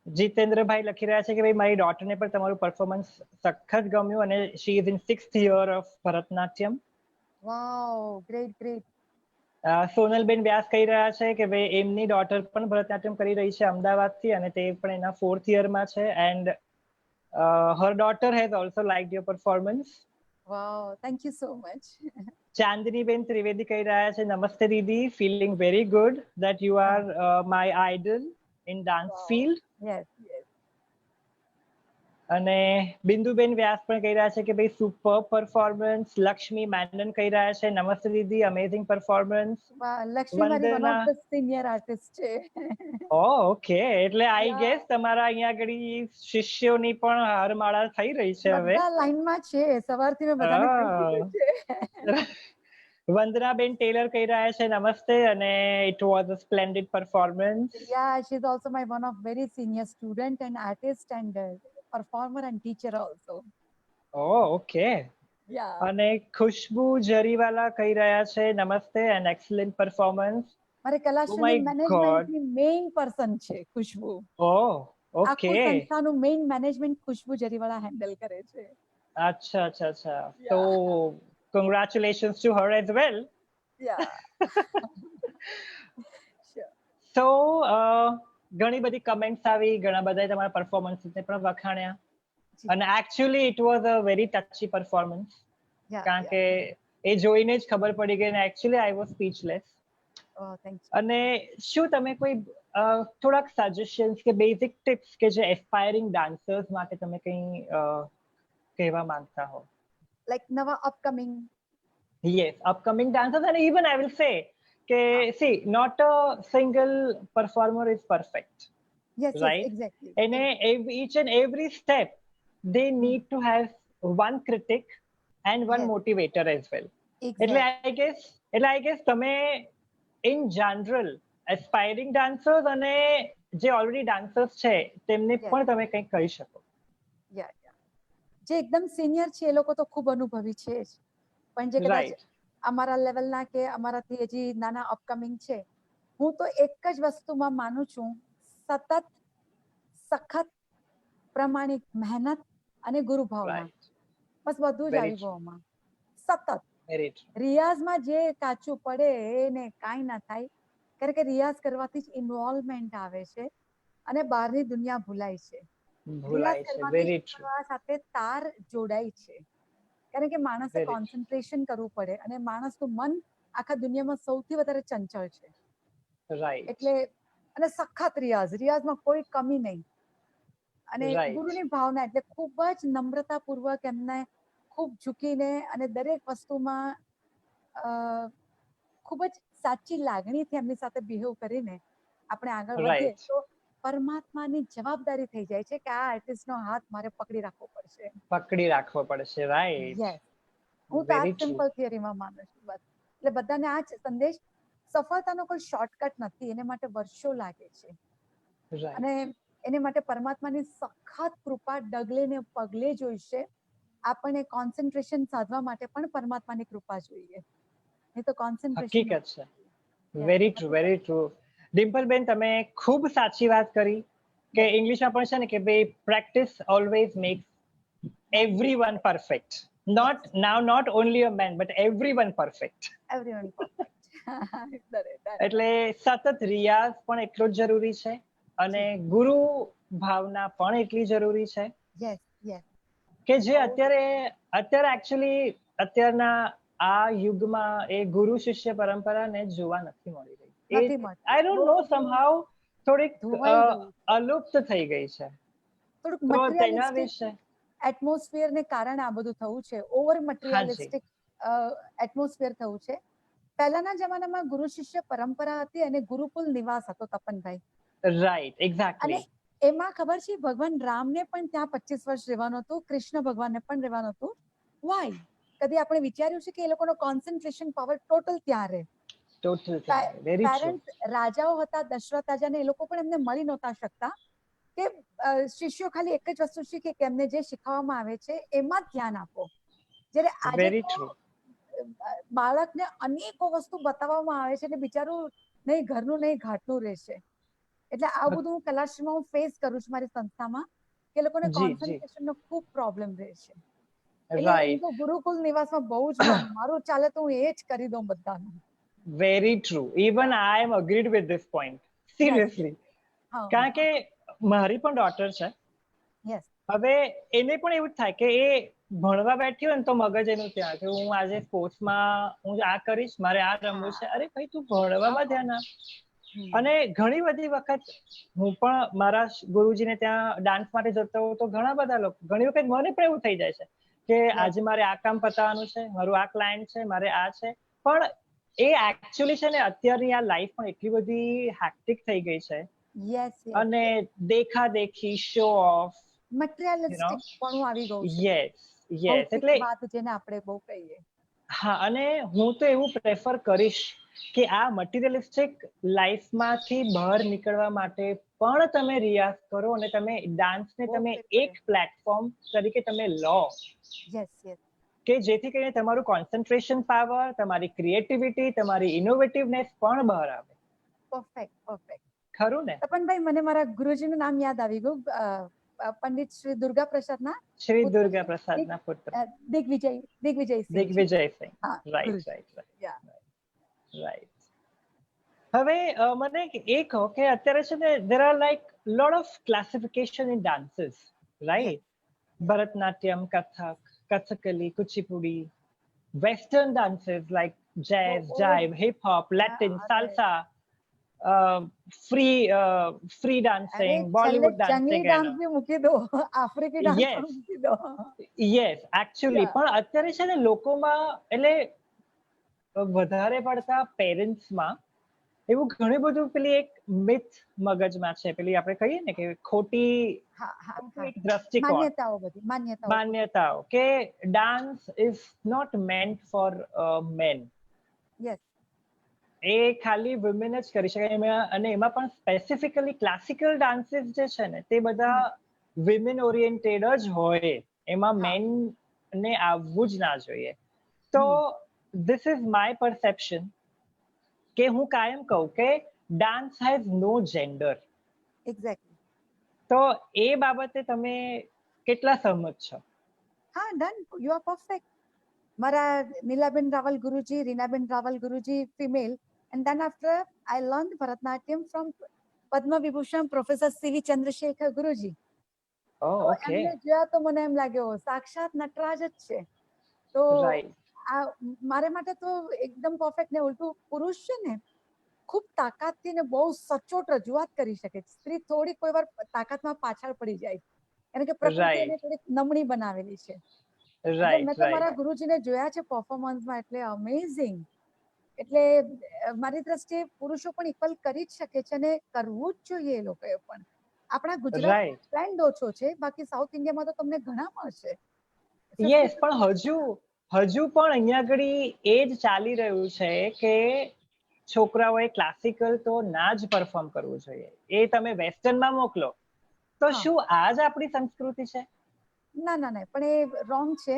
જીતેન્દ્રભાઈ લખી રહ્યા છે કે ભાઈ મારી ડોટરને પણ તમારું પરફોર્મન્સ સખત ગમ્યું અને she is in 6th year of Bharatanatyam. Wow, great great. સોનલબેન વ્યાસ કહી રહ્યા છે કે ભાઈ એમની ડોટર પણ ભરતનાટ્યમ કરી રહી છે અમદાવાદથી, અને તે પણ એના 4th yearમાં છે. And her daughter has also liked your performance. Wow, thank you so much. Chandniben Trivedi કહી રહ્યા છે નમસ્તે દીદી, feeling very good that you are my idol in dance field. Yes, yes. અને બિંદુબેન વ્યાસ પણ કહી રહ્યા છે કે ભાઈ સુપર પરફોર્મન્સ. લક્ષ્મી મેનન કહી રહ્યા છે નમસ્તે દીદી, અમેઝિંગ પરફોર્મન્સ. લક્ષ્મી મારી one of the senior artist છે. ઓકે, એટલે આઈ ગેસ તમારા અહીંયા આગળ શિષ્યોની પણ હારમાળા થઈ રહી છે હવે. બધા લાઈનમાં છે, સવારથી મેં બધાને કહી દીધું છે. વંદનાબેન ટેલર કહી રહ્યા છે નમસ્તે, અને it was a splendid performance. Yeah, she is also my one of very senior student and artist and performer and teacher also. Oh, okay. Yeah. અને ખુશ્બુ જરીવાલા કહી રહ્યા છે નમસ્તે and excellent performance. મારી કલાશ્રેણી મેનેજમેન્ટની મેઇન પર્સન છે ખુશ્બુ. Oh, okay. આખું સંસ્થાનું મેઇન મેનેજમેન્ટ ખુશ્બુ જરીવાલા હેન્ડલ કરે છે. અચ્છા. So congratulations to her as well. Yeah. Sure. So ઘણી બધી કમેન્ટ્સ આવી, ઘણા બધા તમારા પરફોર્મન્સને પણ વખાણ્યા, અને actually it was a very touchy performance. કારણ કે એ જોઈને જ ખબર પડી ગઈ, અને એકચ્યુઅલી આઈ વોઝ સ્પીચલેસ. અને શું તમે કોઈ થોડાક સજેશન્સ કે બેઝિક ટિપ્સ કે જે એસ્પાયરિંગ ડાન્સર્સ માટે તમે કંઈ કહેવા માંગતા હો? લાઈક નવા અપકમિંગ. Yes, upcoming dancers. અને ઇવન આઈ વિલ સે કે see, not a single performer is perfect. Yes, right? Yes, exactly. And each and every step they need to have one critic and one motivator as well. Exactly. એટલે I guess તમે in general aspiring dancers અને જે ઓલરેડી ડાન્સર્સ છે તેમને પણ તમે કંઈક કહી શકો. જે એકદમ સિનિયર છે એ લોકો તો ખૂબ અનુભવી છે જ, પણ જે કદાચ અમારા લેવલના કે અમારાથી હજી નાના અપકમિંગ છે, હું તો એક જ વસ્તુમાં માનું છું, સતત સખત પ્રમાણિક મહેનત અને ગુરુભાવના. બસ બધું જ આવી ગયું સતત. રિયાઝમાં જે કાચું પડે એને કાંઈ ના થાય, કારણ કે રિયાઝ કરવાથી જ ઇન્વોલ્વમેન્ટ આવે છે અને બહારની દુનિયા ભૂલાય છે. રિયાઝ કરવાથી સાથે તાર જોડાય છે, કારણ કે માણસે કોન્સન્ટ્રેશન કરવું પડે, અને માણસનું મન આખા દુનિયામાં સૌથી વધારે ચંચળ છે. એટલે અને સખત રિયાઝમાં કોઈ કમી નહીં, અને ગુરુની ભાવના, એટલે ખૂબ જ નમ્રતાપૂર્વક એમને ખૂબ ઝૂકીને અને દરેક વસ્તુમાં ખૂબ જ સાચી લાગણીથી એમની સાથે બિહેવ કરીને આપણે આગળ વધીએ તો પરમાત્માની જવાબદારી થઈ જાય છે કે આ આર્ટિસ્ટનો હાથ મારે પકડી રાખવો પડશે. રાઈટ. હું તો આ સિમ્પલ થિયરીમાં માનું છું. બસ એટલે બધાને આ જ સંદેશ સફળતાનો કોઈ શોર્ટકટ નથી, એને માટે વર્ષો લાગે છે અને એને માટે પરમાત્માની સખત કૃપા ડગલે ને પગલે જોઈશે. આપણને કોન્સન્ટ્રેશન સાધવા માટે પણ પરમાત્માની કૃપા જોઈએ, નહીં તો કોન્સન્ટ્રેશન. હકીકત છે. Very true, very true. ડિમ્પલબેન, તમે ખૂબ સાચી વાત કરી કે ઇંગ્લિશમાં પણ છે ને કે ભાઈ practice always makes everyone perfect. Not only a man, but everyone perfect. Everyone perfect. એટલે સતત રિયાઝ પણ એટલો જ જરૂરી છે અને ગુરુ ભાવના પણ એટલી જરૂરી છે. Yes yes. કે જે અત્યારે એકચ્યુઅલી અત્યારના આ યુગમાં એ ગુરુ શિષ્ય પરંપરાને જોવા નથી મળી રહી. આઈ ડોન્ટ નો, સમહાઉ થોડીક અલુપ્ત થઈ ગઈ છે. થોડુંક તેના વિશે એટમોસ્ફિયર ને કારણે આ બધું થયું છે. ઓવર મટીરિયલિસ્ટિક એટમોસ્ફિયર થયું છે. પહેલાના જમાનામાં ગુરુ શિષ્ય પરંપરા હતી અને ગુરુકુલ નિવાસ હતો, તપનભાઈ. Right, exactly. અને એમાં ખબર છે ભગવાન રામને પણ ત્યાં 25 વર્ષ રહેવાનું હતું, કૃષ્ણ ભગવાનને પણ રહેવાનું હતું. વાય? કદી આપણે વિચાર્યું છે કે એ લોકોનો કોન્સન્ટ્રેશન પાવર ટોટલ ત્યાં રહે? પેરેન્ટ્સ રાજાઓ હતા, દશરથ રાજાને, એ લોકો પણ એમને મળી નહોતા શકતા કે શિષ્યો ખાલી એક જ વસ્તુ શીખે કે એમને જે શીખવવામાં આવે છે એમાં જ ધ્યાન આપો. જ્યારે આજે બાળકને અનેકો વસ્તુ બતાવવામાં આવે છે એટલે બિચારું નહીં ઘરનું નહીં ઘાટનું રહેશે. એટલે આ બધું હું કલાશ્રીમાં હું ફેસ કરું છું મારી સંસ્થામાં કે લોકોને કોન્સન્ટ્રેશનનો ખૂબ પ્રોબ્લેમ રહે છે. એટલે હું તો ગુરુકુલ નિવાસમાં બહુ જ મારું ચાલે તો હું એ જ કરી દઉં બધાનું. Very true. Even I am agreed with this point, seriously. કારણ કે મારી પણ ડોટર છે. હવે એને પણ એવું થાય કે એ ભણવા બેઠી હોય ને તો મગજ એનું ત્યાં કે હું આજે સ્પોર્ટ્સમાં હું આ કરીશ, મારે આ રમવું છે. અરે ભાઈ, તું ભણવામાં ધ્યાન આપ. અને ઘણી બધી વખત હું પણ મારા ગુરુજીને ત્યાં ડાન્સ માટે જતો હોઉં તો ઘણા બધા લોકો, ઘણી વખત મને પણ એવું થઈ જાય છે કે આજે મારે આ કામ પતાવવાનું છે, મારું આ ક્લાયન્ટ છે, મારે આ છે. પણ એ એકચ્યુઅલી છે ને અત્યારની આ લાઈફ પણ એટલી બધી હેક્ટિક થઈ ગઈ છે અને દેખાદેખી, શો ઓફ, મટીરિયલિસ્ટિક પણ આવી ગયું છે. યસ એટલે વાત જેને આપણે બહુ કહીએ. હા, અને હું તો એવું પ્રેફર કરીશ કે આ મટીરિયલિસ્ટિક લાઈફમાંથી બહાર નીકળવા માટે પણ તમે રિયાઝ કરો અને તમે ડાન્સને તમે એક પ્લેટફોર્મ તરીકે તમે લો. કે જેથી કરીને તમારું કોન્સન્ટ્રેશન પાવર, તમારી ક્રિએટિવિટી, તમારી ઇનોવેટિવનેસ પણ બહાર આવે. Perfect, perfect. ખરું ને? તપનભાઈ, મને મારા ગુરુજીનું નામ યાદ આવી ગયું. પંડિત શ્રી દુર્ગા પ્રસાદના પુત્ર દિગ્વિજયસિંહ. દિગ્વિજયસિંહ. રાઈટ. હવે મને એ કહો કે અત્યારે છે ને there are like lot of classification in dances, right? Bharatanatyam, Kathak, Kathakali, Kuchipudi, western dances like jazz, jive, hip hop, latin, salsa, free dancing, Bollywood dancing. જંગલી ડાન્સ બી મૂકી દો, આફ્રિકી ડાન્સ મૂકી દો. યસ, એકચ્યુઅલી પણ અત્યારે છે ને લોકોમાં, એટલે વધારે પડતા પેરેન્ટ્સમાં એવું ઘણું બધું પેલી એક મિથ મગજમાં છે, પેલી આપણે કહીએ ને કે ખોટી દ્રષ્ટિકોણ, માન્યતાઓ કે dance is not meant for men. એ ખાલી વુમેન જ કરી શકે. અને એમાં પણ સ્પેસિફિકલી ક્લાસિકલ ડાન્સીસ જે છે ને તે બધા વિમેન ઓરિએન્ટેડ જ હોય, એમાં મેન ને આવવું જ ના જોઈએ. તો ધીસ ઇઝ માય પરસેપ્શન કે હું કાયમ કહું કે dance has no gender. Exactly. તો એ બાબતે તમે કેટલા સહમત છો? હા, ડન, યુ આર પરફેક્ટ. મારા નીલાબેન રાવલ ગુરુજી, રીનાબેન રાવલ ગુરુજી, female, and then after I learned Bharatanatyam from Padma Vibhushan Professor C.V. Chandrasekhar Guruji. એમને જોયા તો મને એમ લાગ્યો સાક્ષાત નટરાજ જ છે. તો આ મારે માટે તો એકદમ પરફેક્ટ. ને ઉલટું પુરુષ છે ને ખૂબ તાકાતથી ને બહુ સચોટ રજૂઆત કરી શકે. સ્ત્રી થોડી કોઈ વાર તાકાતમાં પાછળ પડી જાય, કારણ કે પ્રકૃતિ એને થોડીક નમણી બનાવેલી છે. મેં તો મારા ગુરુજીને જોયા છે પરફોર્મન્સમાં, એટલે અમેઝિંગ. એટલે મારી દ્રષ્ટિએ પુરુષો પણ ઇક્વલ કરી જ શકે છે અને કરવું જ જોઈએ એ લોકોએ પણ. આપણા ગુજરાત ટ્રેન્ડ ઓછો છે, બાકી સાઉથ ઇન્ડિયામાં તો તમને ઘણા મળશે. યસ, પણ હજુ પણ અહીંયા આગળ એ જ ચાલી રહ્યું છે કે છોકરાઓએ ક્લાસિકલ તો ના જ પરફોર્મ કરવું જોઈએ, એ તમે વેસ્ટર્નમાં મોકલો તો શું આ જ આપણી સંસ્કૃતિ છે? ના ના ના, પણ એ રોંગ છે.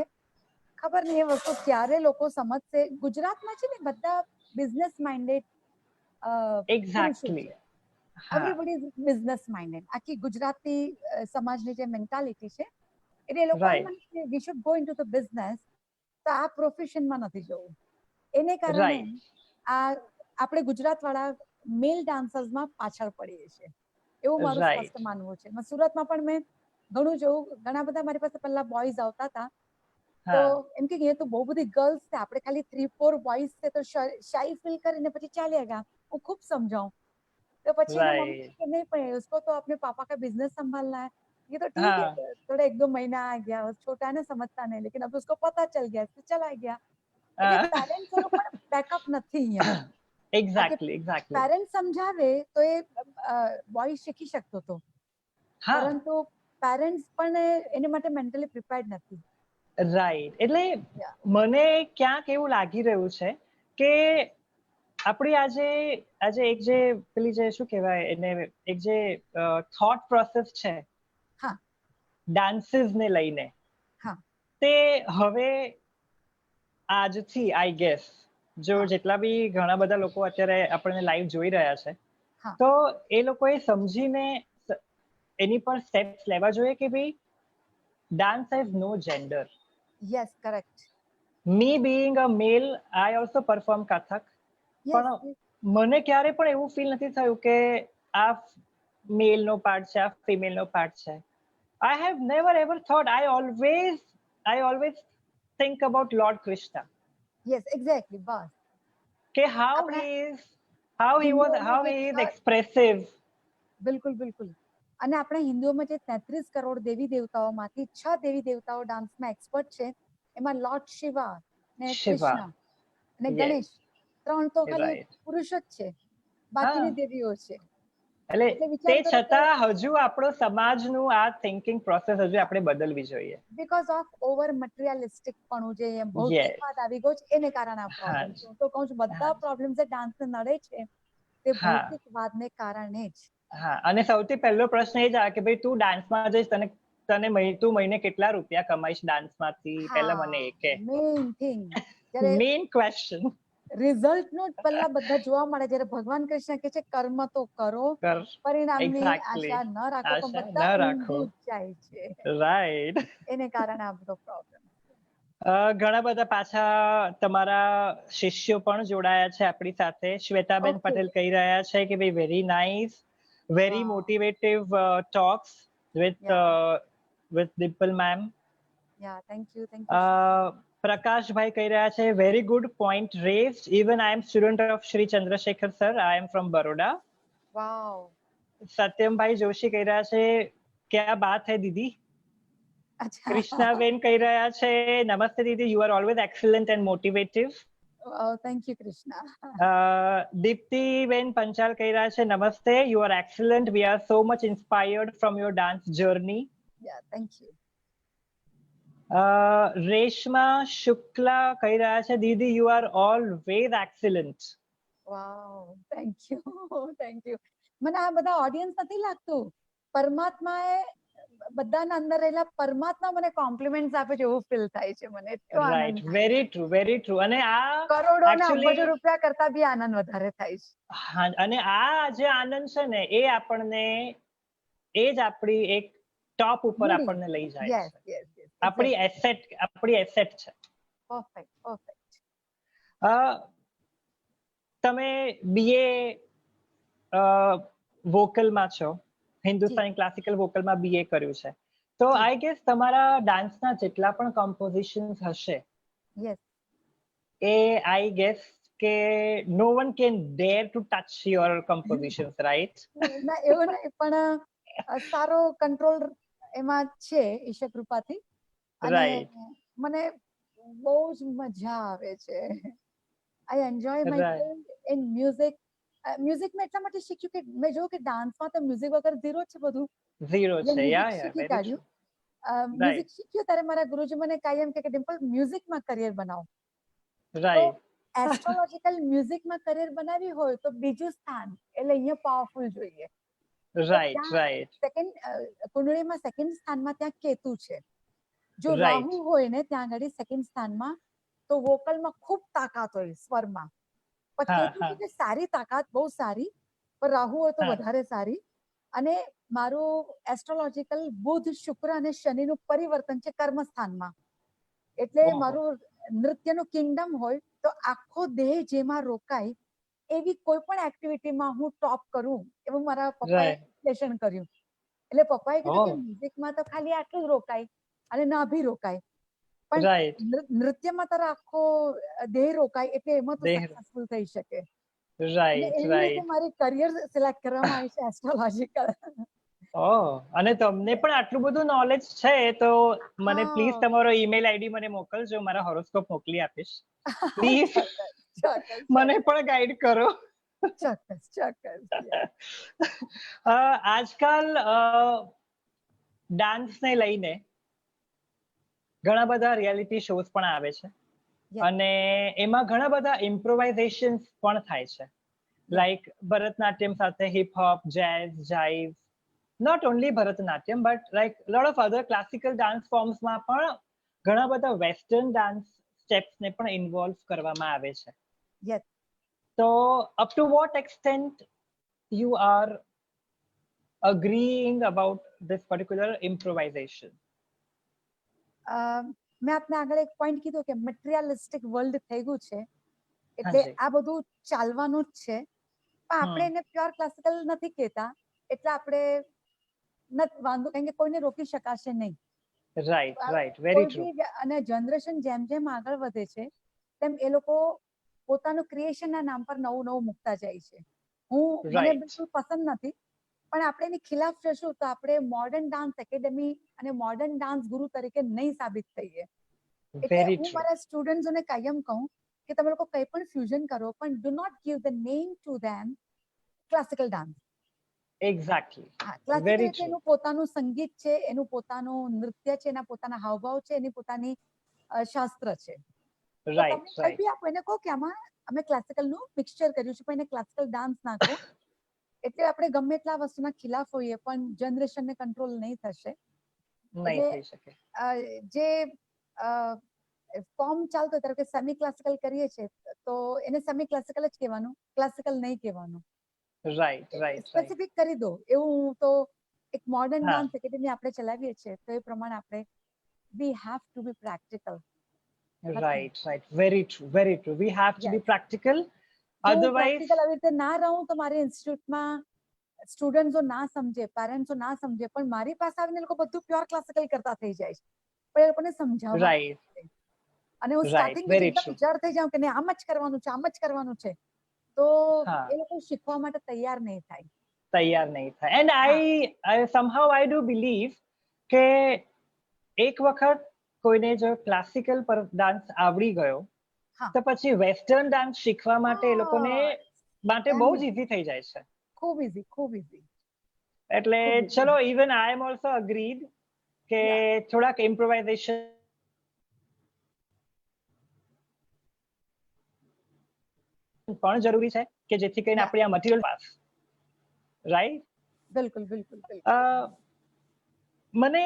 ખબર નહીં એ વસ્તુ ક્યારે લોકો સમજશે. ગુજરાતમાં છે ને બધા business minded exactly. Everybody is business minded. આખી ગુજરાતી સમાજની જે મેન્ટાલિટી છે એટલે એ લોકો એમ માને કે we should go into the business, તો આ પ્રોફેશનમાં નથી જવું. એને કારણે આ આપણે ગુજરાત વાળા મેલ ડાન્સર્સમાં પાછળ પડીએ છીએ, એવું મારું સ્પષ્ટ માનવું છે. સુરતમાં પણ મેં ઘણું જોયું, ઘણા બધા મારી પાસે પહેલા બોયઝ આવતા હતા તો એમ કે એ તો બહુ બધી ગર્લ્સ છે, આપણે ખાલી 3-4 બોયઝ છે તો શાઈ ફીલ કરીને પછી ચાલ્યા ગયા. હું ખૂબ समझाऊं तो પછી એના મમ્મી કે नहीं पर उसको तो अपने पापा का बिजनेस संभालना है, ये तो ठीक है थोड़ा 1-2 महीना आ गया, छोटा है ना समझता नहीं, लेकिन अब उसको पता चल गया तो चला गया. એટલે પેરેન્ટ્સ નું પણ બેકઅપ નથી અહીંયા. એક્ઝેક્ટલી. પેરેન્ટ્સ સમજાવે તો એ બોય શીખી શકતો હતો, પરંતુ પેરેન્ટ્સ પણ એની માટે મેન્ટલી પ્રિપેર્ડ નથી. રાઈટ. એટલે મને ક્યાંક એવું લાગી રહ્યું છે કે આપણી આજે એક જે પેલી જે શું કહેવાય એને, એક જે થોટ પ્રોસેસ છે ડાન્સીસ ને લઈને, તે હવે આજથી આઈ ગેસ જો જેટલા બી ઘણા બધા લોકો અત્યારે આપણને લાઈવ જોઈ રહ્યા છે તો એ લોકોએ સમજીને એની પર સ્ટેપ્સ લેવા જોઈએ કે ભાઈ dance has no gender. Yes, correct. Me being a male I also perform Kathak, પણ મને ક્યારે પણ એવું ફીલ નથી થયું કે આ મેલ નો પાર્ટ છે, આ ફિમેલ નો પાર્ટ છે. I have never ever thought, I always think about Lord Krishna. Yes, exactly. Bas. How he is expressive. બિલકુલ બિલકુલ. અને આપણે હિન્દુઓમાં જે 33 કરોડ દેવી દેવતાઓમાંથી 6 દેવી દેવતાઓ ડાન્સમાં એક્સપર્ટ છે. એમાં લોર્ડ શિવા ને કૃષ્ણ અને ગણેશ, 3 તો ખાલી પુરુષ જ છે, બાકીની દેવીઓ છે. એટલે તે છતાં હજુ આપણો સમાજનું આ થિંકિંગ પ્રોસેસ હજુ આપણે બદલવી જોઈએ. બીકોઝ ઓફ ઓવર મટીરિયલિસ્ટિક પણ જે ભૌતિકવાદ આવી ગયો છે એને કારણે આ પ્રોબ્લેમ છે. હું તો કહું છું બધા પ્રોબ્લેમ જે ડાન્સને નડે છે તે ભૌતિકવાદને કારણે જ. અને સૌથી પહેલો પ્રશ્ન એ જ આવે કે ભાઈ તું ડાન્સમાં જઈશ, તું મહિને કેટલા રૂપિયા કમાઈશ ડાન્સમાંથી, પહેલા મને એ કે. Main thing main question. Result નું પહેલા બધા જોવા મળે, જ્યારે ભગવાન કૃષ્ણ કહે છે કર્મ તો કરો, પરિણામની આશા ન રાખો, પણ બધા ઊંધું જાય છે. રાઈટ. એને કારણે આ બધો પ્રોબ્લેમ. ઘણા બધા પાછા તમારા શિષ્યો પણ જોડાયા છે આપણી સાથે. શ્વેતાબેન પટેલ કહી રહ્યા છે કે ભાઈ very nice, very motivative talks with Dimple ma'am. Yeah, thank you. પ્રકાશભાઈ કહી રહ્યા છે very good point raised, even I am student of Shri Chandrashekhar sir, I am from Baroda. Wow. સત્યમભાઈ જોશી કહી રહ્યા છે ક્યા બાત હૈ દીદી. કૃષ્ણાબેન કહી રહ્યા છે નમસ્તે દીદી, you are always excellent and motivative. Thank you Krishna. દીપ્તિબેન પંચાલ કહી રહ્યા છે નમસ્તે, you are excellent, we are so much inspired from your dance journey. Yeah, thank you. Reshma Shukla કહી રહ્યા છે દીદી you are always excellent. Wow, thank you. મને આ બધા ઓડિયન્સ નથી લાગતું, પરમાત્માએ બધાના અંદર રહેલા પરમાત્મા મને કોમ્પ્લિમેન્ટ્સ આપે છે એવું ફીલ થાય છે મને. Right, very true. અને આ કરોડો ના અબજો રૂપિયા કરતા બી આનંદ વધારે થાય છે. હા, અને આ જે આનંદ છે ને એ આપણને એ જ આપણી એક ટોપ ઉપર આપણને લઈ જાય છે. આપણી એસેટ છે. પરફેક્ટ. તમે બીએ વોકલમાં છો, હિન્દુસ્તાની ક્લાસિકલ વોકલમાં બીએ કર્યું છે, તો આઈ ગેસ તમારા ડાન્સના જેટલા પણ કમ્પોઝિશન્સ હશે એ આઈ ગેસ કે no one can dare to touch your compositions, right? ના, એવું નહીં, પણ સારો કંટ્રોલ એમાં છે ઈશ્વર કૃપાથી. અને મને બહુ જ મજા આવે છે. I enjoy myself in music. મ્યુઝિકમાં એટલા માટે શીખ્યું કે મેં જોયું કે ડાન્સમાં તો મ્યુઝિક વગર ઝીરો છે, બધું ઝીરો છે. શીખી કાઢ્યું. મ્યુઝિક શીખ્યું ત્યારે મારા ગુરુજી મને કાયમ કે ડિમ્પલ મ્યુઝિકમાં કરિયર બનાવો. રાઈટ. એસ્ટ્રોલોજીકલ મ્યુઝિકમાં કરિયર બનાવી હોય તો બીજું સ્થાન એટલે અહીંયા પાવરફુલ જોઈએ. રાઈટ. કુંડળીમાં સેકન્ડ સ્થાનમાં ત્યાં કેતુ છે. જો રાહુ હોય ને ત્યાં આગળ સેકન્ડ સ્થાનમાં તો વોકલમાં ખૂબ તાકાત હોય સ્વરમાં. પણ કેતુ છે સારી તાકાત, બહુ સારી, પણ રાહુ હોય તો વધારે સારી. અને મારું એસ્ટ્રોલોજીકલ બુધ, શુક્ર અને શનિનું પરિવર્તન છે કર્મ સ્થાનમાં. એટલે મારું નૃત્યનું કિંગડમ હોય તો આખો દેહ જેમાં રોકાય એવી કોઈ પણ એક્ટિવિટીમાં હું ટોપ કરું એવું મારા પપ્પાએ વિશ્લેષણ કર્યું. એટલે પપ્પાએ કીધું કે મ્યુઝિકમાં તો ખાલી આટલું જ રોકાય અને નાભી રોકાય, પણ નૃત્યમાં તારો આખો દેહ રોકાય એટલે એમાં તો સક્સેસફુલ થઈ શકે. એવી રીતે મારી કરિયર સિલેક્ટ કરવામાં આવી છે એસ્ટ્રોલોજીકલ. અને તમને પણ આટલું બધું નોલેજ છે તો મને પ્લીઝ તમારો ઈમેલ આઈડી મને મોકલજો, મારા હોરોસ્કોપ મોકલી આપીશ પ્લીઝ. મને પણ ગાઈડ કરો. ચોક્કસ. આજકાલ ડાન્સ ને લઈને ઘણા બધા રિયાલિટી શોઝ પણ આવે છે અને એમાં ઘણા બધા ઇમ્પ્રોવાઇઝેશન પણ થાય છે. લાઈક ભરતનાટ્યમ સાથે hip hop, jazz, jive, not only Bharatanatyam, but like a lot of other classical dance forms માં પણ ઘણા બધા વેસ્ટર્ન ડાન્સ સ્ટેપ્સ ને પણ ઇન્વોલ્વ કરવામાં આવે છે. So up to what extent you are agreeing about this particular improvisation? મેં આપને આગળ એક પોઈન્ટ કીધું કે મટીરિયલિસ્ટિક વર્લ્ડ થઈ ગયું છે એટલે આ બધું ચાલવાનું જ છે, પણ આપણે એને પ્યોર ક્લાસિકલ નથી કહેતા એટલે આપણે વાંધો, કારણ કે કોઈને રોકી શકાશે નહીં. Right, very true. અને જનરેશન જેમ જેમ આગળ વધે છે તેમ એ લોકો પોતાનું ક્રિએશનના નામ પર નવું નવું મૂકતા જાય છે. મને બિલકુલ પસંદ નથી, પણ આપણે એની ખિલાફ જશું તો આપણે મોડર્ન ડાન્સ એકેડેમી અને મોડર્ન ડાન્સ ગુરુ તરીકે નહીં સાબિત થઈએ. એટલે હું મારા સ્ટુડન્ટ્સોને કાયમ કહું કે તમે લોકો કંઈ પણ ફ્યુઝન કરો, પણ do not give the name to them classical dance. Exactly. Classical એટલે એનું પોતાનું સંગીત છે, એનું પોતાનું નૃત્ય છે, એના પોતાના હાવભાવ છે, એની પોતાની શાસ્ત્ર છે. તમે કઈ બી આપો એને કહો કે આમાં અમે ક્લાસિકલનું મિક્સચર કર્યું છે, પણ એને ક્લાસિકલ ડાન્સ નાખો. એટલે આપણે ગમે એટલા વસ્તુના ખિલાફ હોઈએ પણ જનરેશનને કંટ્રોલ નહીં થશે. જે ફોર્મ ચાલતો ધારો કે સેમી ક્લાસિકલ કરીએ છીએ તો એને સેમી ક્લાસિકલ જ કહેવાનું, ક્લાસિકલ નહીં કહેવાનું. સ્પેસિફિક કરી દો એવું. તો એક મોડર્ન ડાન્સ એકેડેમી આપણે ચલાવીએ છીએ તો એ પ્રમાણે આપણે we have to be practical. Right. Very true. We have to be practical. Otherwise, practical આવી રીતે ના રહું તો મારી ઇન્સ્ટિટ્યૂટમાં સ્ટુડન્ટ્સો ના સમજે, પેરેન્ટ્સો ના સમજે, પણ મારી પાસે આવીને લોકો બધું પ્યોર ક્લાસિકલ કરતા થઈ જાય છે, પણ એ લોકોને સમજાવવા. અને હું સ્ટાર્ટિંગ એકદમ જડ થઈ જાઉં કે આમ જ કરવાનું છે, આમ જ કરવાનું છે, તો એ લોકો શીખવા માટે તૈયાર નહીં થાય. And I somehow I do believe કે એક વખત કોઈને જો ક્લાસિકલ પર ડાન્સ આવડી ગયો તો પછી વેસ્ટર્ન ડાન્સ શીખવા માટે એ લોકોને માટે બહુ જ ઈઝી થઈ જાય છે. ખૂબ ઈઝી. એટલે ચલો, even I am also agreed કે થોડાક ઇમ્પ્રોવાઇઝેશન પણ જરૂરી છે કે જેથી કરીને આપણી આ મટીરિયલ પાસ. રાઈટ? બિલકુલ. મને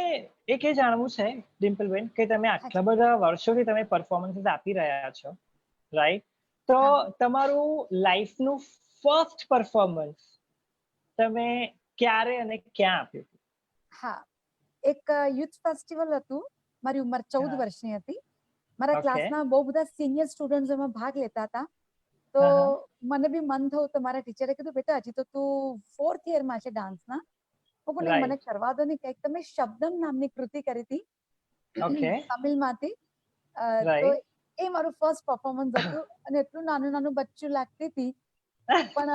એક એ જાણવું છે ડિમ્પલબેન કે તમે આટલા બધા વર્ષોથી તમે પરફોર્મન્સીસ આપી રહ્યા છો, રાઈટ? તો તમારું લાઈફનું ફર્સ્ટ પરફોર્મન્સ તમે ક્યારે અને ક્યાં આપ્યું? હા, એક યુથ ફેસ્ટિવલ હતું. મારી ઉંમર 14 વર્ષની હતી. મારા ક્લાસના બહુ બધા સિનિયર સ્ટુડન્ટ્સ એમાં ભાગ લેતા હતા. તો મને બી મન થયું તો મારા ટીચરે કીધું બેટા હજી તો તું 4th યરમાં છે ડાન્સના, મને કરવા દો ને. કંઈક તમે શબ્દમ નામની કૃતિ કરી હતી તમિલમાંથી. તો એ મારું ફર્સ્ટ પરફોર્મન્સ હતું અને એટલું નાનું બચ્ચું લાગતી હતી પણ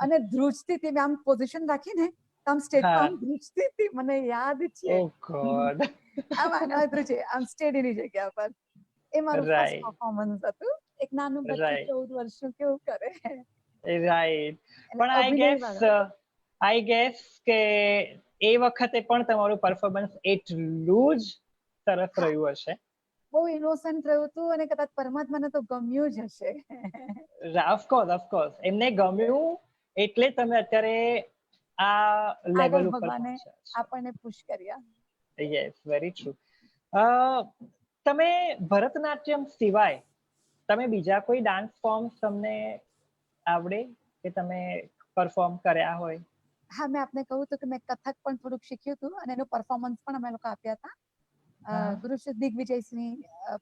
અને ધ્રુજતી હતી. મેં આમ પોઝિશન રાખીને આમ સ્ટેજમાં આમ ધ્રુજતી હતી, મને યાદ છે. આમ સ્ટેડીની જગ્યા પર એ મારું ફર્સ્ટ પરફોર્મન્સ હતું. એક નાનું બચ્ચું 14 વર્ષનું કેવું કરે. રાઈટ. પણ આઈ ગેસ કે એ વખતે પણ તમારું પરફોર્મન્સ એટલું જ સરસ રહ્યું હશે. બહુ ઇનોસન્ટ રહ્યું હતું અને કદાચ પરમાત્માને તો ગમ્યું જ હશે. ઓફકોર્સ એમને ગમ્યું એટલે તમે અત્યારે આ લેવલ ઉપર પહોંચ્યા છો. આપણને પુશ કર્યા. Yes, very true. તમે ભરતનાટ્યમ સિવાય તમે બીજા કોઈ ડાન્સ ફોર્મ્સ તમને આવડે કે તમે પરફોર્મ કર્યા હોય? હા, મેં આપને કહ્યું હતું કે મેં કથક પણ થોડુંક શીખ્યું હતું અને એનું પરફોર્મન્સ પણ અમે લોકો આપ્યા હતા. ગુરુ શ્રી દિગ્વિજયસિંહ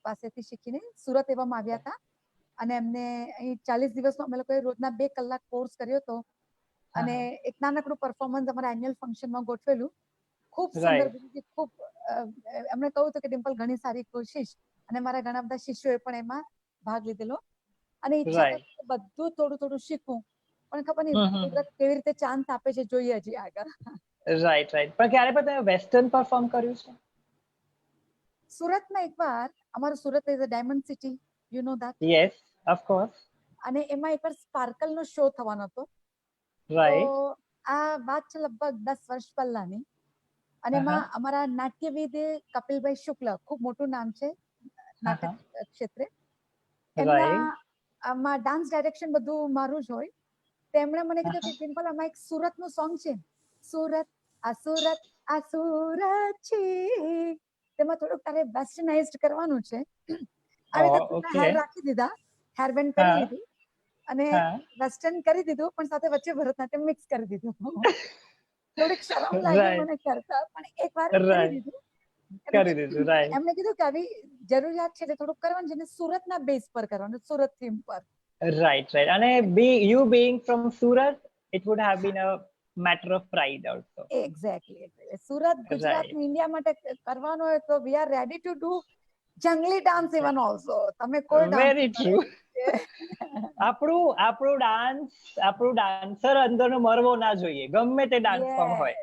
પાસેથી શીખીને સુરત એવામાં આવ્યા હતા અને એમને અહીં 40 દિવસનો અમે લોકોએ રોજના 2 કલાક કોર્સ કર્યો હતો અને એક નાનકડું પરફોર્મન્સ અમારા એન્યુઅલ ફંક્શનમાં ગોઠવેલું. ખૂબ સુંદર ગુરુજી, ખૂબ એમણે કહ્યું હતું કે ડિમ્પલ ઘણી સારી કોશિશ, અને મારા ઘણા બધા શિષ્યોએ પણ એમાં ભાગ લીધેલો અને ઈચ્છા હતી બધું થોડું થોડું શીખવું, પણ ખબર નહીં કુદરત કેવી રીતે ચાન્સ આપે છે, જોઈએ હજી આગળ. રાઈટ. પણ ક્યારે પણ તમે વેસ્ટર્ન પરફોર્મ કર્યું છે? સુરતમાં એકવાર, અમારું Surat is a diamond city, you know that? Yes, of course. અને એમાં એકવાર સ્પાર્કલ નો શો થવાનો હતો. રાઈટ. તો આ વાત છે લગભગ 10 વર્ષ પહેલાની, અને એમાં અમારા નાટ્યવિદ કપિલભાઈ શુક્લ, ખૂબ મોટું નામ છે નાટક ક્ષેત્રે, એમના આમાં ડાન્સ ડાયરેક્શન બધું મારું જ હોય. તેમણે મને કીધું કે ડિમ્પલ, આમાં એક સુરતનું સોંગ છે, સુરત આ સુરત છે, તેમાં થોડુંક તારે વેસ્ટર્નાઇઝ્ડ કરવાનું છે. આવી રીતે હેર રાખી દીધા, હેર બેન્ડ કરી દીધું અને વેસ્ટર્ન કરી દીધું, પણ સાથે વચ્ચે ભરતનાટ્યમ મિક્સ કરી દીધું. થોડીક શરમ લાગી મને કરતા, પણ એકવાર કરી દીધું. એમણે કીધું કે આવી જરૂરિયાત છે એટલે થોડુંક કરવાનું છે, અને સુરતના બેઝ પર કરવાનું, સુરત થીમ પર. Right. અને you being from Surat, it would have been a matter of pride also. Exactly. Surat Gujarat India માટે કરવાનો હોય તો we are ready to do જંગલી ડાન્સ even also. તમે કોઈ ડાન્સ વેરી ટ્રુ. આપણું ડાન્સર અંદરનો મરવો ના જોઈએ, ગમે તે ડાન્સ ફોર્મ હોય.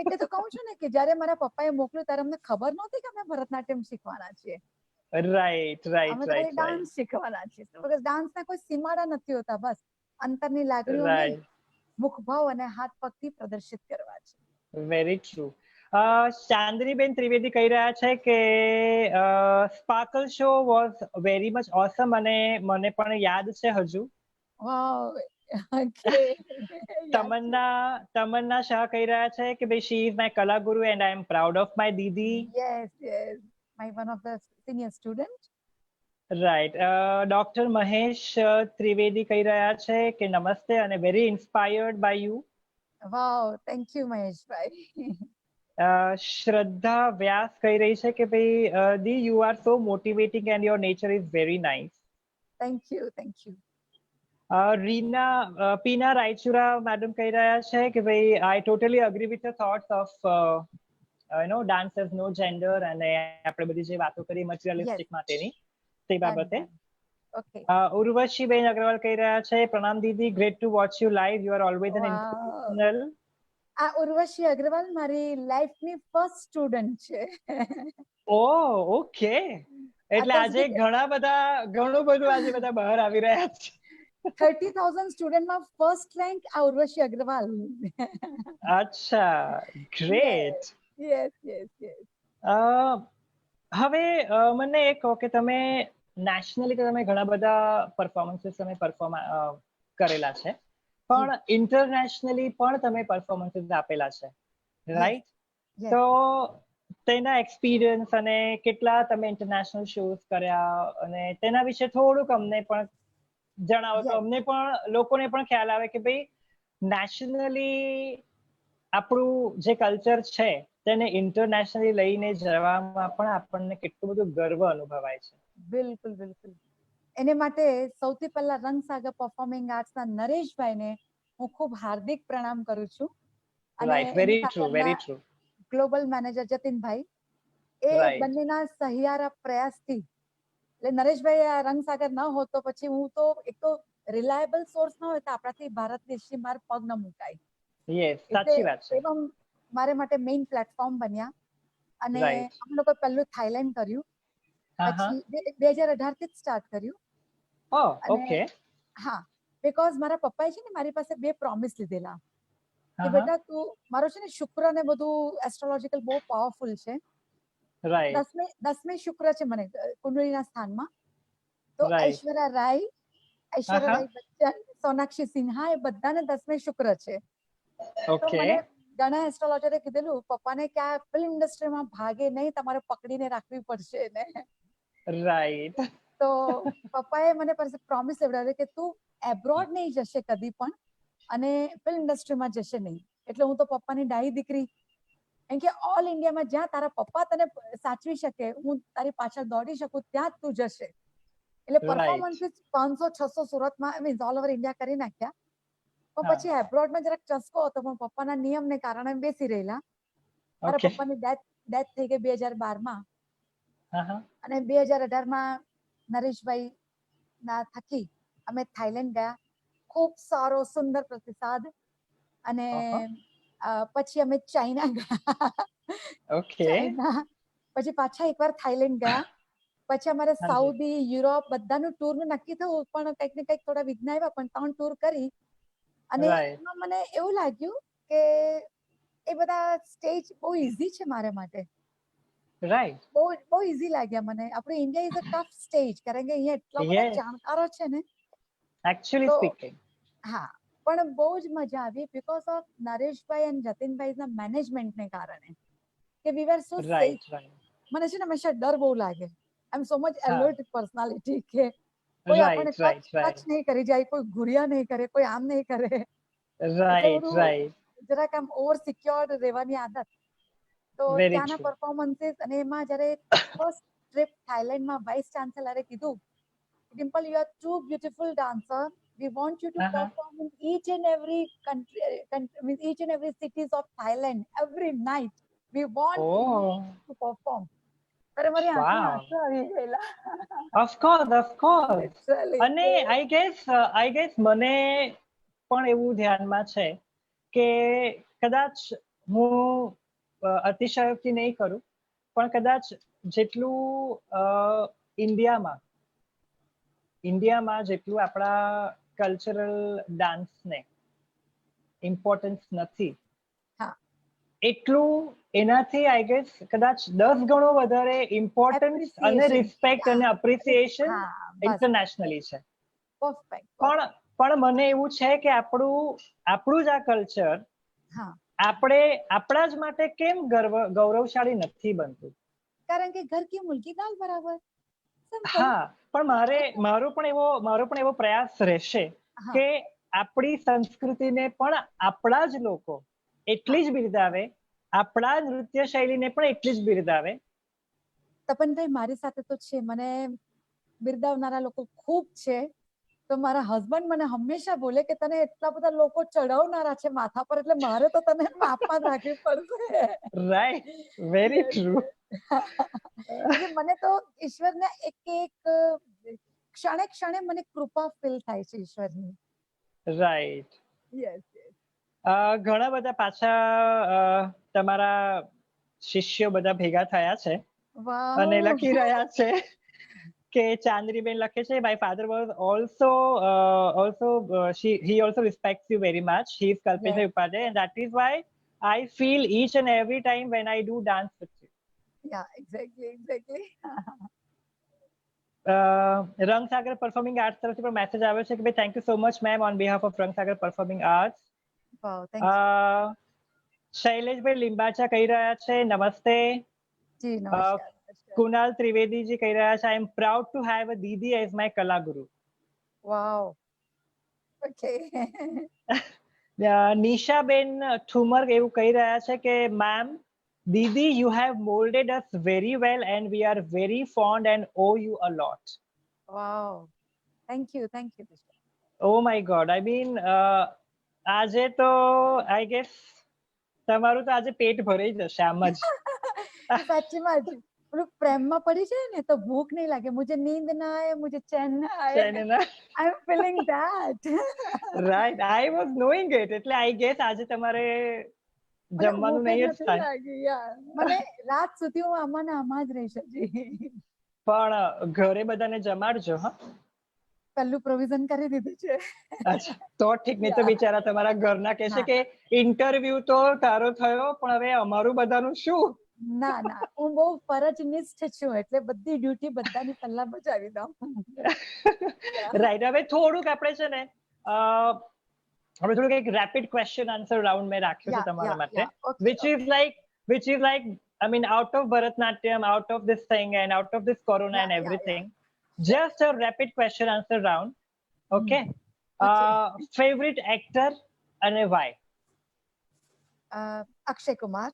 એટલે તો કહું છું ને કે જ્યારે મારા પપ્પાએ મોકલ્યું ત્યારે અમને ખબર નહોતી કે અમે ભરતનાટ્યમ શીખવાના છીએ. રાઈટ. અમે ખાલી ડાન્સ શીખવાના છીએ. બિકોઝ ડાન્સના કોઈ સીમાડા નથી હોતા, બસ અંતરની લાગણીઓને મુખભાવ અને હાથ પગથી પ્રદર્શિત કરવા છે. Very true. ચાંદનીબેન ત્રિવેદી કહી રહ્યા છે કે sparkle show was very much awesome, અને મને પણ યાદ છે હજુ. તમન્ના શાહ કહી રહ્યા છે કે ભાઈ શી ઇઝ માય કલા ગુરુ and I am proud of my દીદી. Yes, my one of the senior student. Right. Doctor Mahesh Trivedi કહી રહ્યા છે કે નમસ્તે અને very inspired by you. Wow, thank you મહેશભાઈ. શ્રદ્ધા વ્યાસ કહી રહી છે કે ભાઈ દી you are so motivating and your nature is very nice. Thank you. Pina Raichura madam કહી રહ્યા છે કે ભાઈ I totally agree with the thoughts of dance has no gender, અને આપણે બધી જે વાતો કરી મટીરિયલિસ્ટિક માટેની તે બાબતે. ઉર્વશીબેન અગ્રવાલ કહી રહ્યા છે પ્રણામ દીદી, great to watch you live, you are always an inspirational. આ ઉર્વશી અગ્રવાલ મારી લાઈફની ફર્સ્ટ સ્ટુડન્ટ છે. ઓકે. એટલે આજે ઘણું બધું આજે બધા બહાર આવી રહ્યા છે. 30,000 સ્ટુડન્ટમાં ફર્સ્ટ રેન્ક આ ઉર્વશી અગ્રવાલ. અચ્છા, ગ્રેટ. યસ. હવે મને એ કહો કે તમે નેશનલી તમે ઘણા બધા પરફોર્મન્સીસ તમે કરેલા છે, પણ ઇન્ટરનેશનલી પણ તમે પરફોર્મન્સીસ આપેલા છે, રાઈટ? તો તેના એક્સપિરિયન્સ અને કેટલા તમે ઇન્ટરનેશનલ શોઝ કર્યા, અને તેના વિશે થોડુંક અમને પણ જણાવો તો અમને પણ લોકોને પણ ખ્યાલ આવે કે ભાઈ નેશનલી આપણું જે કલ્ચર છે તેને ઇન્ટરનેશનલી લઈને જવામાં પણ આપણને કેટલું બધું ગર્વ અનુભવાય છે. બિલકુલ. એને માટે સૌથી પહેલા રંગસાગર પરફોર્મિંગ આર્ટ્સના નરેશભાઈને હું ખૂબ હાર્દિક પ્રણામ કરું છું, અને વેરી ટ્રુ. ગ્લોબલ મેનેજર જતીનભાઈ, એ બંનેના સહિયારા પ્રયાસથી, એટલે નરેશભાઈ આ રંગસાગર ન હોત તો પછી હું તો એક તો રિલાયબલ સોર્સ ન હોય તો આપણાથી ભારત દેશની બહાર પગ ન મુકાય. સાચી વાત છે. એવા મારે માટે મેઇન પ્લેટફોર્મ બન્યા, અને અમે લોકો પહેલું થાઈલેન્ડ કર્યું, પછી 2018 થી જ સ્ટાર્ટ કર્યું. હા, બીકોઝ મારા પપ્પાએ છે ને મારી પાસે 2 પ્રોમિસ લીધેલા કે બેટા તું, મારો છે ને શુક્ર ને બધું એસ્ટ્રોલોજીકલ બહુ પાવરફુલ છે, રાઈટ 10મે શુક્ર છે મને કુંડળીના સ્થાનમાં. તો ઐશ્વર્યા રાય બચ્ચન, સોનાક્ષી સિન્હા એ બધાને 10મે શુક્ર છે. તો મને ઘણા એસ્ટ્રોલોજરે કીધેલું પપ્પાને કે આ ફિલ્મ ઇન્ડસ્ટ્રીમાં ભાગે નહીં, તમારે પકડીને રાખવી પડશે ને. રાઈટ. તો પપ્પાએ મને પ્રોમિસ લેવડાવ્યો કે તું એબ્રોડ નહીં જશે કદી પણ અને ફિલ્મ ઇન્ડસ્ટ્રીમાં જશે નહીં. એટલે હું તો પપ્પાની ડાઈ દીકરી, એમ કે ઓલ ઇન્ડિયામાં જ્યાં તારા પપ્પા તને સાચવી શકે, હું તારી પાછળ દોડી શકું, ત્યાં જ તું જશે. એટલે પરફોર્મન્સીસ 500-600 સુરતમાં મીન્સ ઓલ ઓવર ઇન્ડિયા કરી નાખ્યા. પણ પછી એબ્રોડમાં જરાક ચસ્કો હતો, પણ પપ્પાના નિયમને કારણે બેસી રહેલા. મારા પપ્પાની ડેથ થઈ ગઈ 2012માં અને 2018માં નરેશભાઈ ના થકી અમે થાઈલેન્ડ ગયા. ખૂબ સારો સુંદર પ્રતિસાદ. અને પછી અમે ચાઇના ગયા. પછી પાછા એકવાર થાઈલેન્ડ ગયા. પછી અમારે સાઉદી, યુરોપ બધાનું ટૂર નું નક્કી થયું, પણ કંઈક ને કંઈક થોડા વિઘ્ન આવ્યા, પણ 3 ટૂર કરી. અને એમાં મને એવું લાગ્યું કે એ બધા સ્ટેજ બહુ ઈઝી છે મારા માટે. રાઈટ. બહુ ઈઝી લાગ્યા મને. આપણું India is a tough stage, કારણ કે અહીંયા એટલા બધા જાણકારો છે ને. Actually speaking. હા, પણ બહુ જ મજા આવી બીકોઝ ઓફ નરેશભાઈ અને જતીનભાઈ ના મેનેજમેન્ટને કારણે. કે વી વર સો સેફ. મને છે ને હંમેશા ડર બહુ લાગે. આઈ એમ સો મચ એલર્ટ પર્સનાલિટી કે કોઈ આપણને ટચ નહીં કરી જાય, કોઈ ઘુરિયા નહીં કરે, કોઈ આમ નહીં કરે. રાઈટ. જરાક આમ ઓવર સિક્યોર્ડ રહેવાની આદત. તો ત્યાંના પરફોર્મન્સીસ અને એમાં જ્યારે ફર્સ્ટ ટ્રીપ થાઈલેન્ડમાં વાઇસ ચાન્સેલરે કીધું, Dimple you are too beautiful dancer, we want you to perform in each and every country, with each and every cities of Thailand every night. We want you to perform. અરે મારી આંખમાં આંસુ આવી ગયેલા. Of course. અને આઈ ગેસ મને પણ એવું ધ્યાનમાં છે કે કદાચ હું અતિશયોક્તિ નહીં કરું, પણ કદાચ જેટલું ઇન્ડિયામાં જેટલું આપણા કલ્ચરલ ડાન્સને ઇમ્પોર્ટન્સ નથી, એટલું એનાથી આઈ ગેસ કદાચ 10 ગણો વધારે ઇમ્પોર્ટન્સ અને રિસ્પેક્ટ અને એપ્રિસિએશન ઇન્ટરનેશનલી છે. પણ મને એવું છે કે આપણું જ આ કલ્ચર આપણા જ માટે કેમ ગૌરવશાળી નથી બનતું? કારણ કે ઘર કી મુલ્કી દાલ બરાબર. હા, પણ મારો પણ એવો પ્રયાસ રહેશે કે આપણી સંસ્કૃતિને પણ આપણા જ લોકો એટલી જ બિરદાવે, આપણા નૃત્ય શૈલીને પણ એટલી જ બિરદાવે. તપનભાઈ, મારી સાથે તો છે, મને બિરદાવનારા લોકો ખૂબ છે. તો મારા હસબન્ડ મને હંમેશા બોલે કે તને એટલા બધા લોકો ચડાવનારા છે માથા પર, એટલે મારે તો તને માપમાં રાખવી પડશે. Right, very true. મને તો ઈશ્વરના એક ક્ષણે ક્ષણે મને કૃપા ફીલ થાય છે ઈશ્વરની. રાઈટ. યસ. ઘણા બધા પાછા તમારા શિષ્યો બધા ભેગા થયા છે અને લખી રહ્યા છે કે ચાંદનીબેન લખે છે, my father was also he also respects you very much. He is Kalpesha Upadhyay and that is why I feel each and every time when I do dance with you. Yeah, exactly. Rangsagar performing arts તરફથી પણ મેસેજ આવ્યો છે કે ભાઈ thank you so much ma'am on behalf of Rangsagar performing arts. શૈલેષભાઈ લિંબાચા કહી રહ્યા છે નમસ્તે. કુનાલ ત્રિવેદીજી કહી રહ્યા છે, I am proud to have a Didi as my kala guru. Wow. Okay. નિશાબેન Thummar એવું કહી રહ્યા છે કે ma'am, Didi, you have molded us very well and we are very fond and owe you a lot. Wow. Thank you. Oh my God. I mean, આજે તો આઈ ગેસ તમારું તો આજે પેટ ભરાઈ જશે આમ જ. સાચીમાં જ પ્રેમમાં પડી જાય ને તો ભૂખ નહીં લાગે. મુજે નીંદ ના આયે, મુજે ચેન ના આયે. I am feeling that. Right. I was knowing it. એટલે આઈ ગેસ આજે તમારે જમવાનું નહીં જ થાય. મને રાત સુધી હું આમાં ને આમાં જ રહીશ. પણ ઘરે બધાને જમાડજો. હા, પહેલું પ્રોવિઝન કરી દીધું છે. અચ્છા, તો ઠીક. નહીં તો બિચારા તમારા ઘરના કહેશે કે ઇન્ટરવ્યુ તો તારો થયો પણ હવે અમારું બધાનું શું? ના ના, હું બહુ ફરજનિષ્ઠ છું, એટલે બધી ડ્યુટી બધાની પહેલા બજાવી દઉં. રાઈટ. હવે થોડુંક આપણે છે ને હવે થોડુંક એક રેપિડ ક્વેશ્ચન આન્સર રાઉન્ડ મેં રાખ્યું છે તમારા માટે, which is like I mean out of Bharatnatyam, out of this thing and out of this corona and everything, just a rapid question answer round. Okay. Favorite actor and why? Akshay Kumar.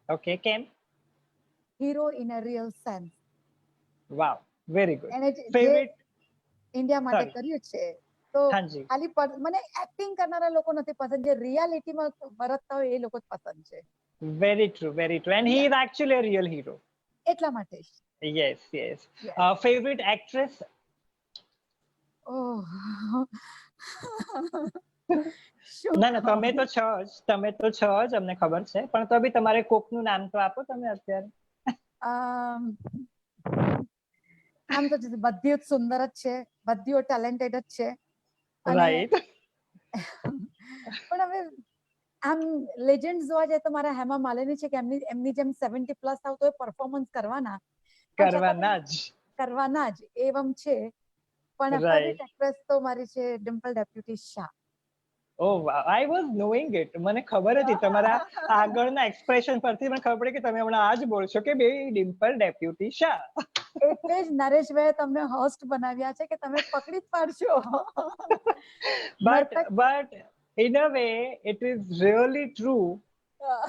Okay, કેમ? Hero in a real sense. Wow, very good. Favorite India માટે કર્યું છે, તો ખાલી મને એક્ટિંગ કરનારા લોકો નથી પસંદ, જે રિયાલિટીમાં વર્તતા હોય એ લોકો જ પસંદ છે. Very true, very true. And he is actually a real hero. એટલા માટે. Yes, yes. Favorite actress? Oh. ના ના, તમે તો છો જ, અમને ખબર છે, પણ તો બી તમારે કોકનું નામ તો આપો તમે અત્યારે. આમ તો બધી જ સુંદર જ છે, બધી ટેલેન્ટેડ જ છે, રાઈટ. પણ હવે આમ લેજેન્ડ જોવા જાય તો મારા હેમા માલિની છે, કે એમની જેમ 70 પ્લસ આવતો હોય પરફોર્મન્સ કરવાના જ એવમ છે. પણ ફેવરિટ એક્ટ્રેસ તો મારી છે Dimple deputy Shah. Oh wow, I was knowing it. મને ખબર હતી તમારા આગળના એક્સપ્રેશન પરથી મને ખબર પડી કે તમે હમણાં આજ બોલશો કે બે ડિમ્પલ ડેપ્યુટી શાહ. એટલે જ નરેશભાઈ તમને હોસ્ટ બનાવ્યા છે કે તમે પકડી જ પાડશો. But in a way it is really true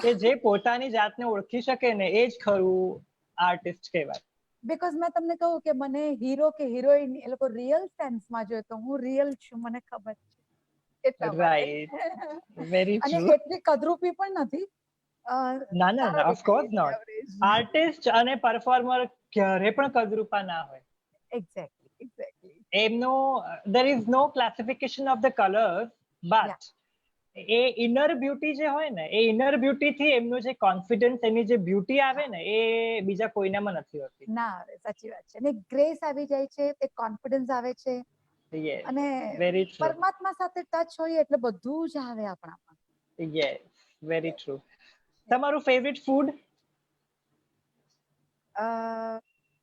કે જે પોતાની જાતને ઓળખી શકે ને એ જ ખરું આર્ટિસ્ટ કહેવાય. બીકોઝ મેં તમને કહું કે મને હીરો કે હિરોઈન એ લોકો રિયલ સેન્સમાં જોઈએ તો હું રિયલ છું, મને ખબર છે. Right, very true. અને એટલી કદરૂપી પણ નથી. ના ના, ઓફ કોર્સ નોટ. આર્ટિસ્ટ અને પરફોર્મર ક્યારે પણ કદરૂપા ના હોય. એક્ઝેક્ટલી. એમનો there is no classification of the colors, but A inner beauty જે હોય ને, એ ઇનર બ્યુટી થી એમનો જે કોન્ફિડન્સ, એની જે બ્યુટી આવે ને, એ બીજા કોઈનામાં નથી હોતી. ના, સાચી વાત છે. અને ગ્રેસ આવી જાય છે, એ કોન્ફિડન્સ આવે છે, અને પરમાત્મા સાથે ટચ હોય એટલે બધું જ આવે આપણામાં. Yes, very true. તમારું ફેવરિટ ફૂડ?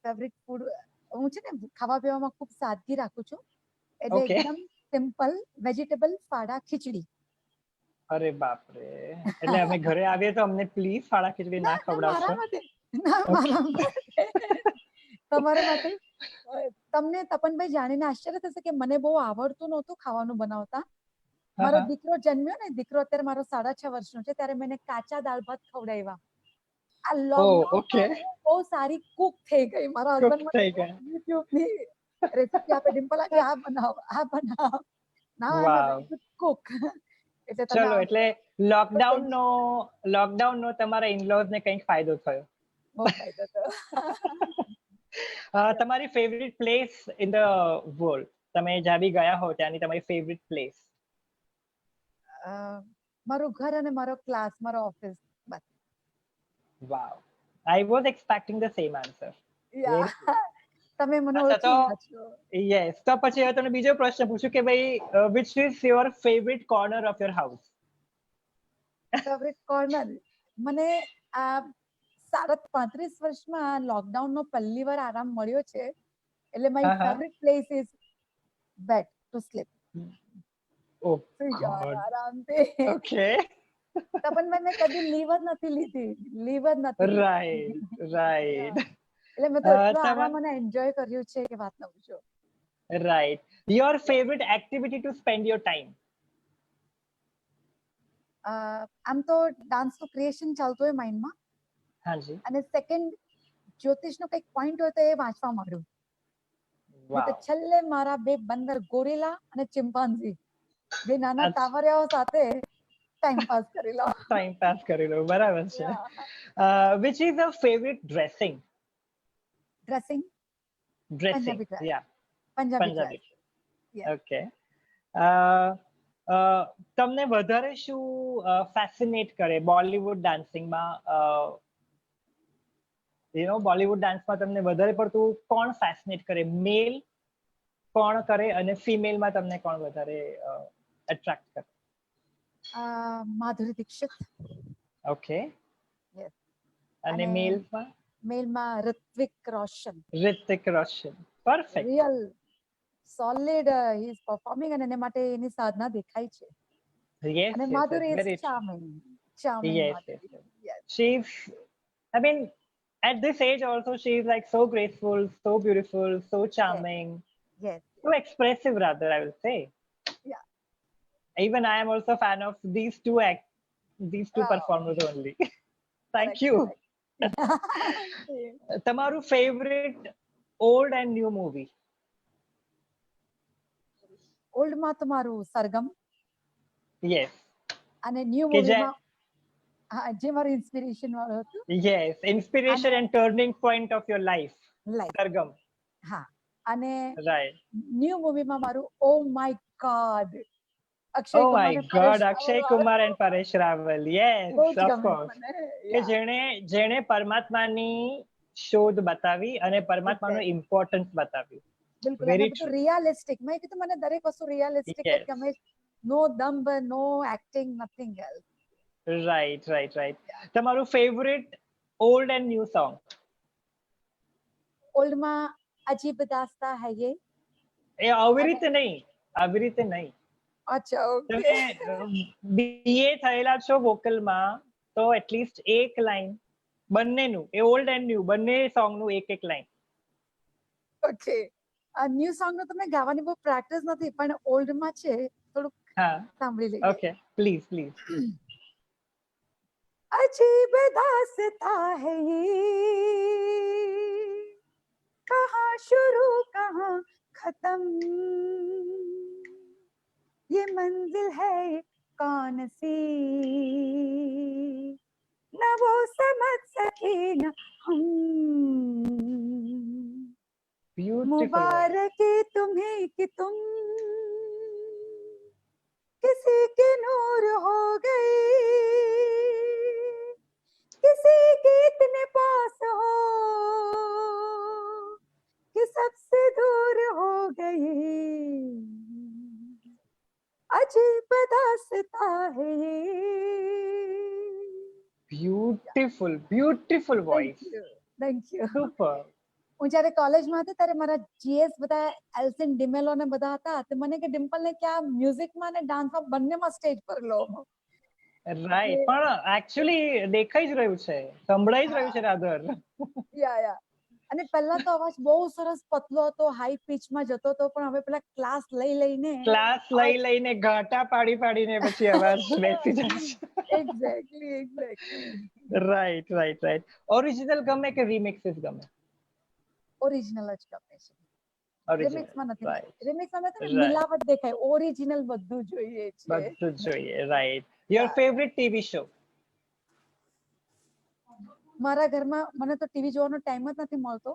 ફેવરિટ ફૂડ હું છે ને ખાવા પીવામાં ખૂબ સાદગી રાખું છું, એટલે એકદમ સિમ્પલ વેજીટેબલ ફાડા ખીચડી. અરે બાપ રે, એટલે અમે ઘરે આવીએ તો અમને પ્લીઝ ફાડા ખીચડી ના ખવડાવશો? તમારા માટે. તમને તપનભાઈ જાણીને આશ્ચર્ય થશે કે મને બહુ આવડતું નહોતું ખાવાનું બનાવતા. મારો દીકરો જન્મ્યો ને, દીકરો અત્યારે મારો 6.5 વર્ષનો છે, ત્યારે મેં કાચા દાળ ભાત ખવડાવ્યા. આ લોકડાઉન બહુ સારી કુક થઈ ગઈ. મારા હસબન્ડ મને યુટ્યુબની રેસીપી આપે, ડિમ્પલ આજે આ બનાવ, આ બનાવ. ના કુક. ચલો, એટલે લોકડાઉન નો તમારા ઇનલોઝ ને કંઈક ફાયદો થયો? બહુ ફાયદો થયો. તમારી favourite place in the world, તમે જ્યાં બી ગયા હો ત્યાંની તમારી ફેવરિટ પ્લેસ? મારું ઘર અને મારો ક્લાસ, મારો ઓફિસ. બસ. Wow, I was expecting the same answer. તમે મને ઓળખી ગયા છો. યસ, તો પછી હવે તમને બીજો પ્રશ્ન પૂછું કે ભાઈ, which is your favorite corner of your house? Favourite corner મને આ 35 વર્ષમાં લોકડાઉન નો પહેલી વાર આરામ મળ્યો છે, એટલે my favourite place is bed to sleep. આરામથી. ઓકે. તપનભાઈ મેં કદી લીવ જ નથી લીધી. રાઈટ. એટલે મેં તો એટલો આરામ અને એન્જોય કર્યું છે કે વાત ન પૂછો. Right. Your favourite activity two spend your time? આમ તો ડાન્સ નું ક્રિએશન ચાલતું હોય માઇન્ડમાં. હાજી. અને સેકન્ડ જ્યોતિષ નો કંઈક પોઈન્ટ હોય તો એ વાંચવા માંડ્યું. તો છેલ્લે મારા બે બંદર ગોરિલા અને ચિમ્પાન્ઝી, બે નાના કાવરિયાઓ સાથે ટાઈમ પાસ કરી લો. બરાબર છે. which is your favorite dressing? Dressing Punjabi. Okay. તમને વધારે શું ફેસિનેટ કરે બોલિવૂડ ડાન્સિંગમાં? બોલિવૂડ ડાન્સમાં તમને વધારે પડતું કોણ ફેસિનેટ કરે? મેલ કોણ કરે અને ફિમેલમાં તમને કોણ વધારે એટ્રેક્ટ કરે? માધુરી દીક્ષિત. ઓકે. અને મેલમાં Hrithik Roshan. Perfect. Real solid he is performing અને એને માટે એની સાધના દેખાય છે. Yes, અને yes, Madhuri yes, is very true. charming Yes, yes, Madhuri. yes. Yes. She's, I mean, at this age also, she's like so graceful, so beautiful, so charming, Yes. so expressive, rather, I will say. Yeah. Even I am also a fan of these two Wow. performers only. Thank Correct, you. correct. તમારું favorite old and new movie? Old માં તો મારું સરગમ. Yes. અને ન્યુ મૂવીમાં જે મારું ઇન્સ્પિરેશન વાળું હતું. Yes, inspiration and turning point of your life. Sargam. હા. અને right. ન્યુ મૂવીમાં મારું oh my God Oh my God, Akshay Kumar and Paresh Rawal. Yes, of course. કે જેણે પરમાત્માની શોધ બતાવી અને પરમાત્માનું ઇમ્પોર્ટન્સ બતાવ્યું. બિલકુલ અને બધું રિયલિસ્ટિક. મેં કીધું મને દરેક વસ્તુ રિયલિસ્ટિક જ ગમે. નો દંભ, no acting, nothing else. Right. તમારું favourite old and new song? ઓલ્ડમાં અજીબ દાસ્તા હૈ યે. એ આવી રીતે નહીં. અચ્છા, ઓકે. તમે બીએ થયેલા છો વોકલમાં તો એટલીસ્ટ એક લાઈન બંનેનું, એ ઓલ્ડ એન્ડ ન્યુ બંને સોંગનું એક લાઈન. ઓકે. ન્યુ સોંગ નું તમે ગાવાની બહુ પ્રેક્ટિસ નથી પણ ઓલ્ડ માં છે થોડું સાંભળી લઈએ. Okay, please. अजीब दास्तां है ये, कहाँ शुरू कहाँ खत्म, ये मंजिल है कौन सी, न वो समझ सके न हम, मुबारक तुम्हें कि तुम किसी के नूर हो गए, किसी के इतने पास हो कि सबसे दूर हो गए, अजीब दास्तां है ये. Beautiful voice. Thank you. Super. હું જ્યારે કોલેજમાં હતી ત્યારે મારા જીએસ બધા એલ્સિન ડિમેલો ને બધા હતા તો મને કે ડિમ્પલ ને કે આ મ્યુઝિકમાં ને ડાન્સમાં બંનેમાં સ્ટેજ પર લો. રાઈટ, પણ એક્ચ્યુઅલી દેખાઈ જ રહ્યું છે, સંભળાઈ જ રહ્યું છે રાધર. યા અને પહેલા તો અવાજ બહુ સરસ પતલો હતો, હાઈ પિચમાં જતો હતો પણ હવે પેલા ક્લાસ લઈને ઘાટા પાડીને પછી અવાજ બેસી જાય છે. એક્ઝેક્ટલી. રાઈટ. ઓરિજિનલ ગમે કે રિમિક્સિસ ગમે? ઓરિજિનલ જ ગમે છે. રિમિક્સમાં નથી. રિમિક્સમાં મિલાવટ દેખાય, ઓરિજિનલ બધું જોઈએ છે. Right. Your favourite TV show? મારા ઘરમાં મને તો ટીવી જોવાનો ટાઈમ જ નથી મળતો.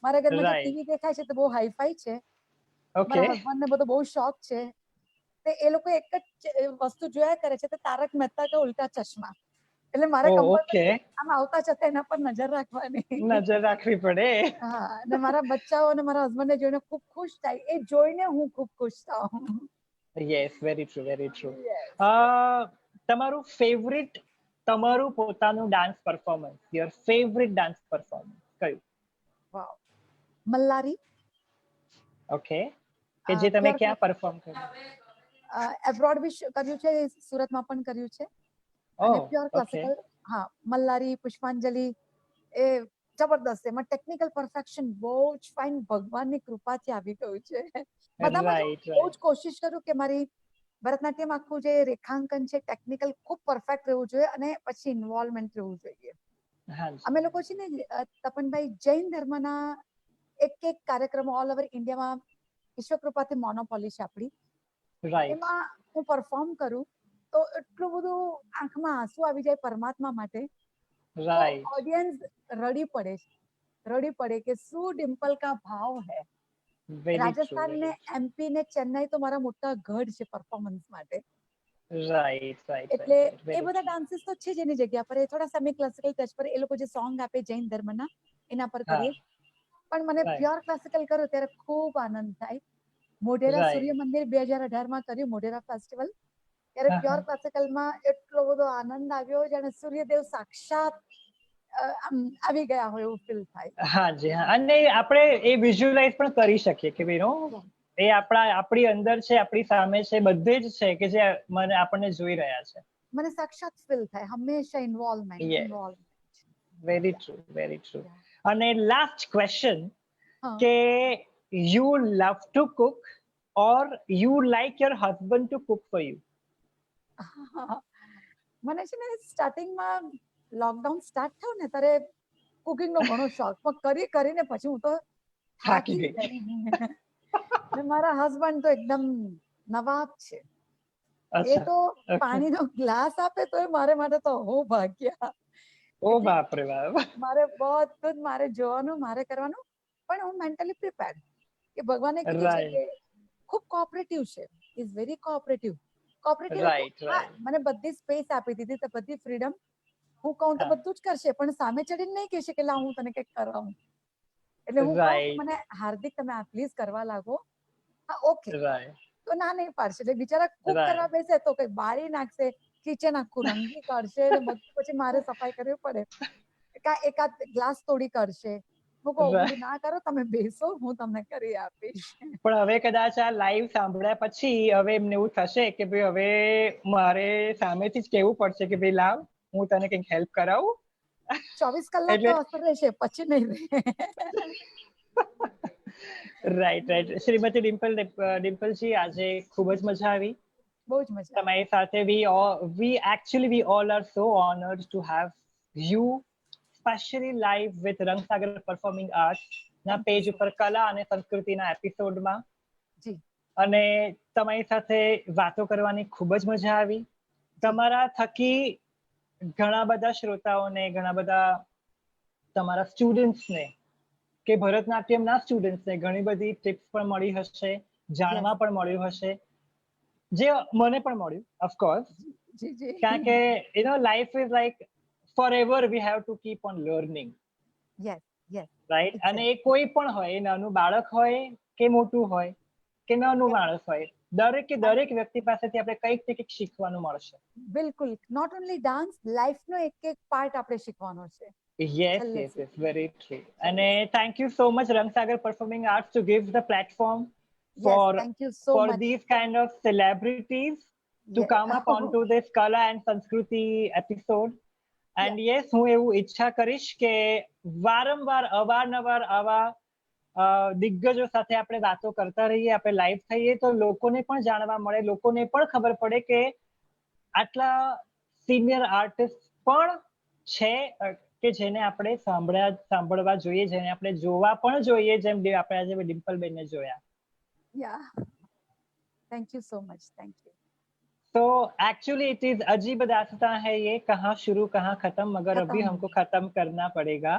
મારા ઘરમાં જે ટીવી દેખાય છે તો બહુ હાઈફાઈ છે. મારા હસબન્ડ ને બધો બહુ શોખ છે. તે એ લોકો એક જ વસ્તુ જોયા કરે છે, તે તારક મહેતા કા ઉલ્ટા ચશ્મા. એટલે મારે કમ્પલસરી આમ આવતા જતા એના પર નજર રાખવી પડે. હા, અને મારા બચ્ચાઓ અને મારા હસબન્ડ ને જોઈને ખૂબ ખુશ થાય, એ જોઈને હું ખૂબ ખુશ થાઉં. Yes, very true. તમારું પોતાનું dance performance, your favourite dance performance કયું? વાવ, મલ્લારી. ઓકે, કે જે તમે ક્યાં પરફોર્મ કર્યું? એબ્રોડ બી કર્યું છે, સુરતમાં પણ કર્યું છે. અને પ્યોર ક્લાસિકલ. હા, મલ્લારી, પુષ્પાંજલિ એ જબરદસ્ત છે. એમાં ટેકનિકલ પરફેક્શન બહુ જ ફાઇન ભગવાનની કૃપાથી આવી ગયું છે. બધામાં બહુ જ કોશિશ કરું કે મારી ભરતનાટ્યમ આખું જે રેખાંકન છે ટેકનિકલ ખૂબ પરફેક્ટ રહેવું જોઈએ અને પછી ઇન્વોલ્વમેન્ટ રહેવું જોઈએ. અમે લોકો છે ને તપનભાઈ જૈન ધર્મના એક કાર્યક્રમો ઓલ ઓવર ઇન્ડિયામાં ઈશ્વરકૃપાથી મોનોપોલી છે આપણી, એમાં હું પરફોર્મ કરું તો એટલું બધું આંખમાં આંસુ આવી જાય પરમાત્મા માટે. ઓડિયન્સ રડી પડે કે શું ડિમ્પલ કા ભાવ હૈ. રાજસ્થાન ને એમપી ને ચેન્નાઈ તો મારા મોટા ગઢ છે પરફોર્મન્સ માટે. એટલે એ બધા ડાન્સીસ તો છે જ એની જગ્યા પર, એ થોડા સેમી ક્લાસિકલ ટચ પર એ લોકો જે સોંગ આપે જૈન ધર્મના એના પર કરીએ. પણ મને પ્યોર ક્લાસિકલ કરું ત્યારે ખૂબ આનંદ થાય. મોઢેરા સૂર્ય મંદિર 2018માં કર્યું, મોઢેરા ફેસ્ટિવલ. ત્યારે પ્યોર ક્લાસિકલમાં એટલો બધો આનંદ આવ્યો જાણે સૂર્યદેવ સાક્ષાત આવી ગયા હોય એવું ફીલ થાય. હાજી હા, અને આપણે એ વિઝ્યુઅલાઇઝ પણ કરી શકીએ કે ભાઈ એ આપણી અંદર છે, આપણી સામે છે, બધે જ છે કે જે મને આપણને જોઈ રહ્યા છે. મને સાક્ષાત ફીલ થાય હંમેશા ઇન્વોલ્વમેન્ટ. Very true. અને લાસ્ટ ક્વેશ્ચન કે you love to cook or you like your husband to cook for you? મને છે ને સ્ટાર્ટિંગમાં લોકડાઉન સ્ટાર્ટ થયું ને ત્યારે કુકિંગ નો ઘણો શોખ, પણ કરીને પછી હું તો થાકી ગઈ. મારા હસબન્ડ તો એકદમ નવાબ છે. એ તો પાણીનો ગ્લાસ આપે તો મારે માટે તો હો ભાગ્યા. ઓ બાપ રે બાપ. મારે બધું મારે જોવાનું, મારે કરવાનું, પણ હું મેન્ટલી પ્રિપેર્ડ કે ભગવાને કીધું છે કે ખૂબ કોઓપરેટિવ છે, ઇઝ વેરી કોઓપરેટિવ. મને બધી સ્પેસ આપી દીધી, તો બધી ફ્રીડમ. હું કહું તો બધું જ કરશે, પણ સામે ચડીને નહીં કહેશે કે લા હું તને કંઈક કરાવું. એટલે હું કહું મને હાર્દિક તમે આ પ્લીઝ કરવા લાગો, હા ઓકે તો ના નહીં પાડશે. એટલે બિચારા કુક કરવા બેસે તો કઈ બાળી નાખશે, કિચન આખું રંગી કાઢશે, બધું પછી મારે સફાઈ કરવી પડે. એકાદ ગ્લાસ તોડી કાઢશે. હું કહું ના કરો, તમે બેસો, હું તમને કરી આપીશ. પણ હવે કદાચ આ લાઈવ સાંભળ્યા પછી હવે એમને એવું થશે કે ભાઈ હવે મારે સામેથી જ કહેવું પડશે કે ભાઈ લાવ હું તને કંઈક હેલ્પ કરાવું. 24 કલાક તો અસર રહેશે, પછી નહીં રહે. રાઈટ. શ્રીમતી ડિમ્પલજી, આજે ખૂબ જ મજા આવી. બહુ જ મજા તમારી સાથે we all are so honored to have you specially live with Rangsagar performing arts ના પેજ ઉપર કલા અને સંસ્કૃતિના એપિસોડમાં. અને તમારી સાથે વાતો કરવાની ખૂબ જ મજા આવી. તમારા થકી ઘણા બધા શ્રોતાઓને, ઘણા બધા તમારા સ્ટુડન્ટ્સને કે ભરતનાટ્યમના સ્ટુડન્ટ્સને ઘણી બધી ટિપ્સ પણ મળી હશે, જાણવા પણ મળ્યું હશે, જે મને પણ મળ્યું ઓફકોર્સ. કારણ કે life is like forever we have to keep on learning. Right. અને એ કોઈ પણ હોય, એ નાનું બાળક હોય કે મોટું હોય કે નાનું માણસ હોય, દરેક વ્યક્તિ પાસેથી આપણે કંઈક ને કંઈક શીખવાનું મળશે. બિલકુલ. નોટ ઓન્લી ડાન્સ, લાઈફનો એક પાર્ટ આપણે શીખવાનો છે. Yes, very true. And thank you so much, Rangsagar Performing Arts, to give the platform for these kind of celebrities to come up onto this Kala and Sanskriti episode. And yes, હું એવું ઈચ્છા કરીશ કે વારંવાર અવારનવાર આવા દિગ્ગજો સાથે આપણે વાતો કરતા રહીએ, આપણે લાઈવ થઈએ તો લોકોને પણ જાણવા મળે, લોકોને પણ ખબર પડે કે આટલા સિનિયર આર્ટિસ્ટ પણ છે કે જેને આપણે સાંભળવા જોઈએ, જેને આપણે જોવા પણ જોઈએ, જેમ આપણે આજે ડિમ્પલબેનને જોયા. Thank you so much. Thank you. तो एक्चुअली इट इज अजीब दास्तां है ये, कहाँ शुरू कहाँ खत्म, मगर अभी हमको खत्म करना पड़ेगा.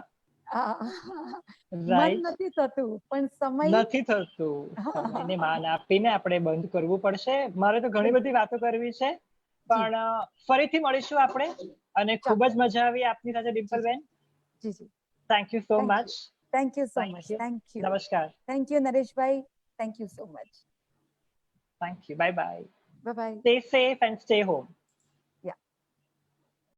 મન નથી થતું, પણ સમય નથી થતું. સમયને માન આપીને આપણે બંધ કરવું પડશે. મારે તો ઘણી બધી વાતો કરવી છે, પણ ફરીથી મળીશું આપણે. અને ખૂબ જ મજા આવી આપની સાથે ડિમ્પલબેન. Thank you so much. Thank you so much. Thank you. નમસ્કાર. થેન્ક યુ નરેશભાઈ. Thank you so much. Thank you. Bye bye. Bye-bye. Stay safe and stay home.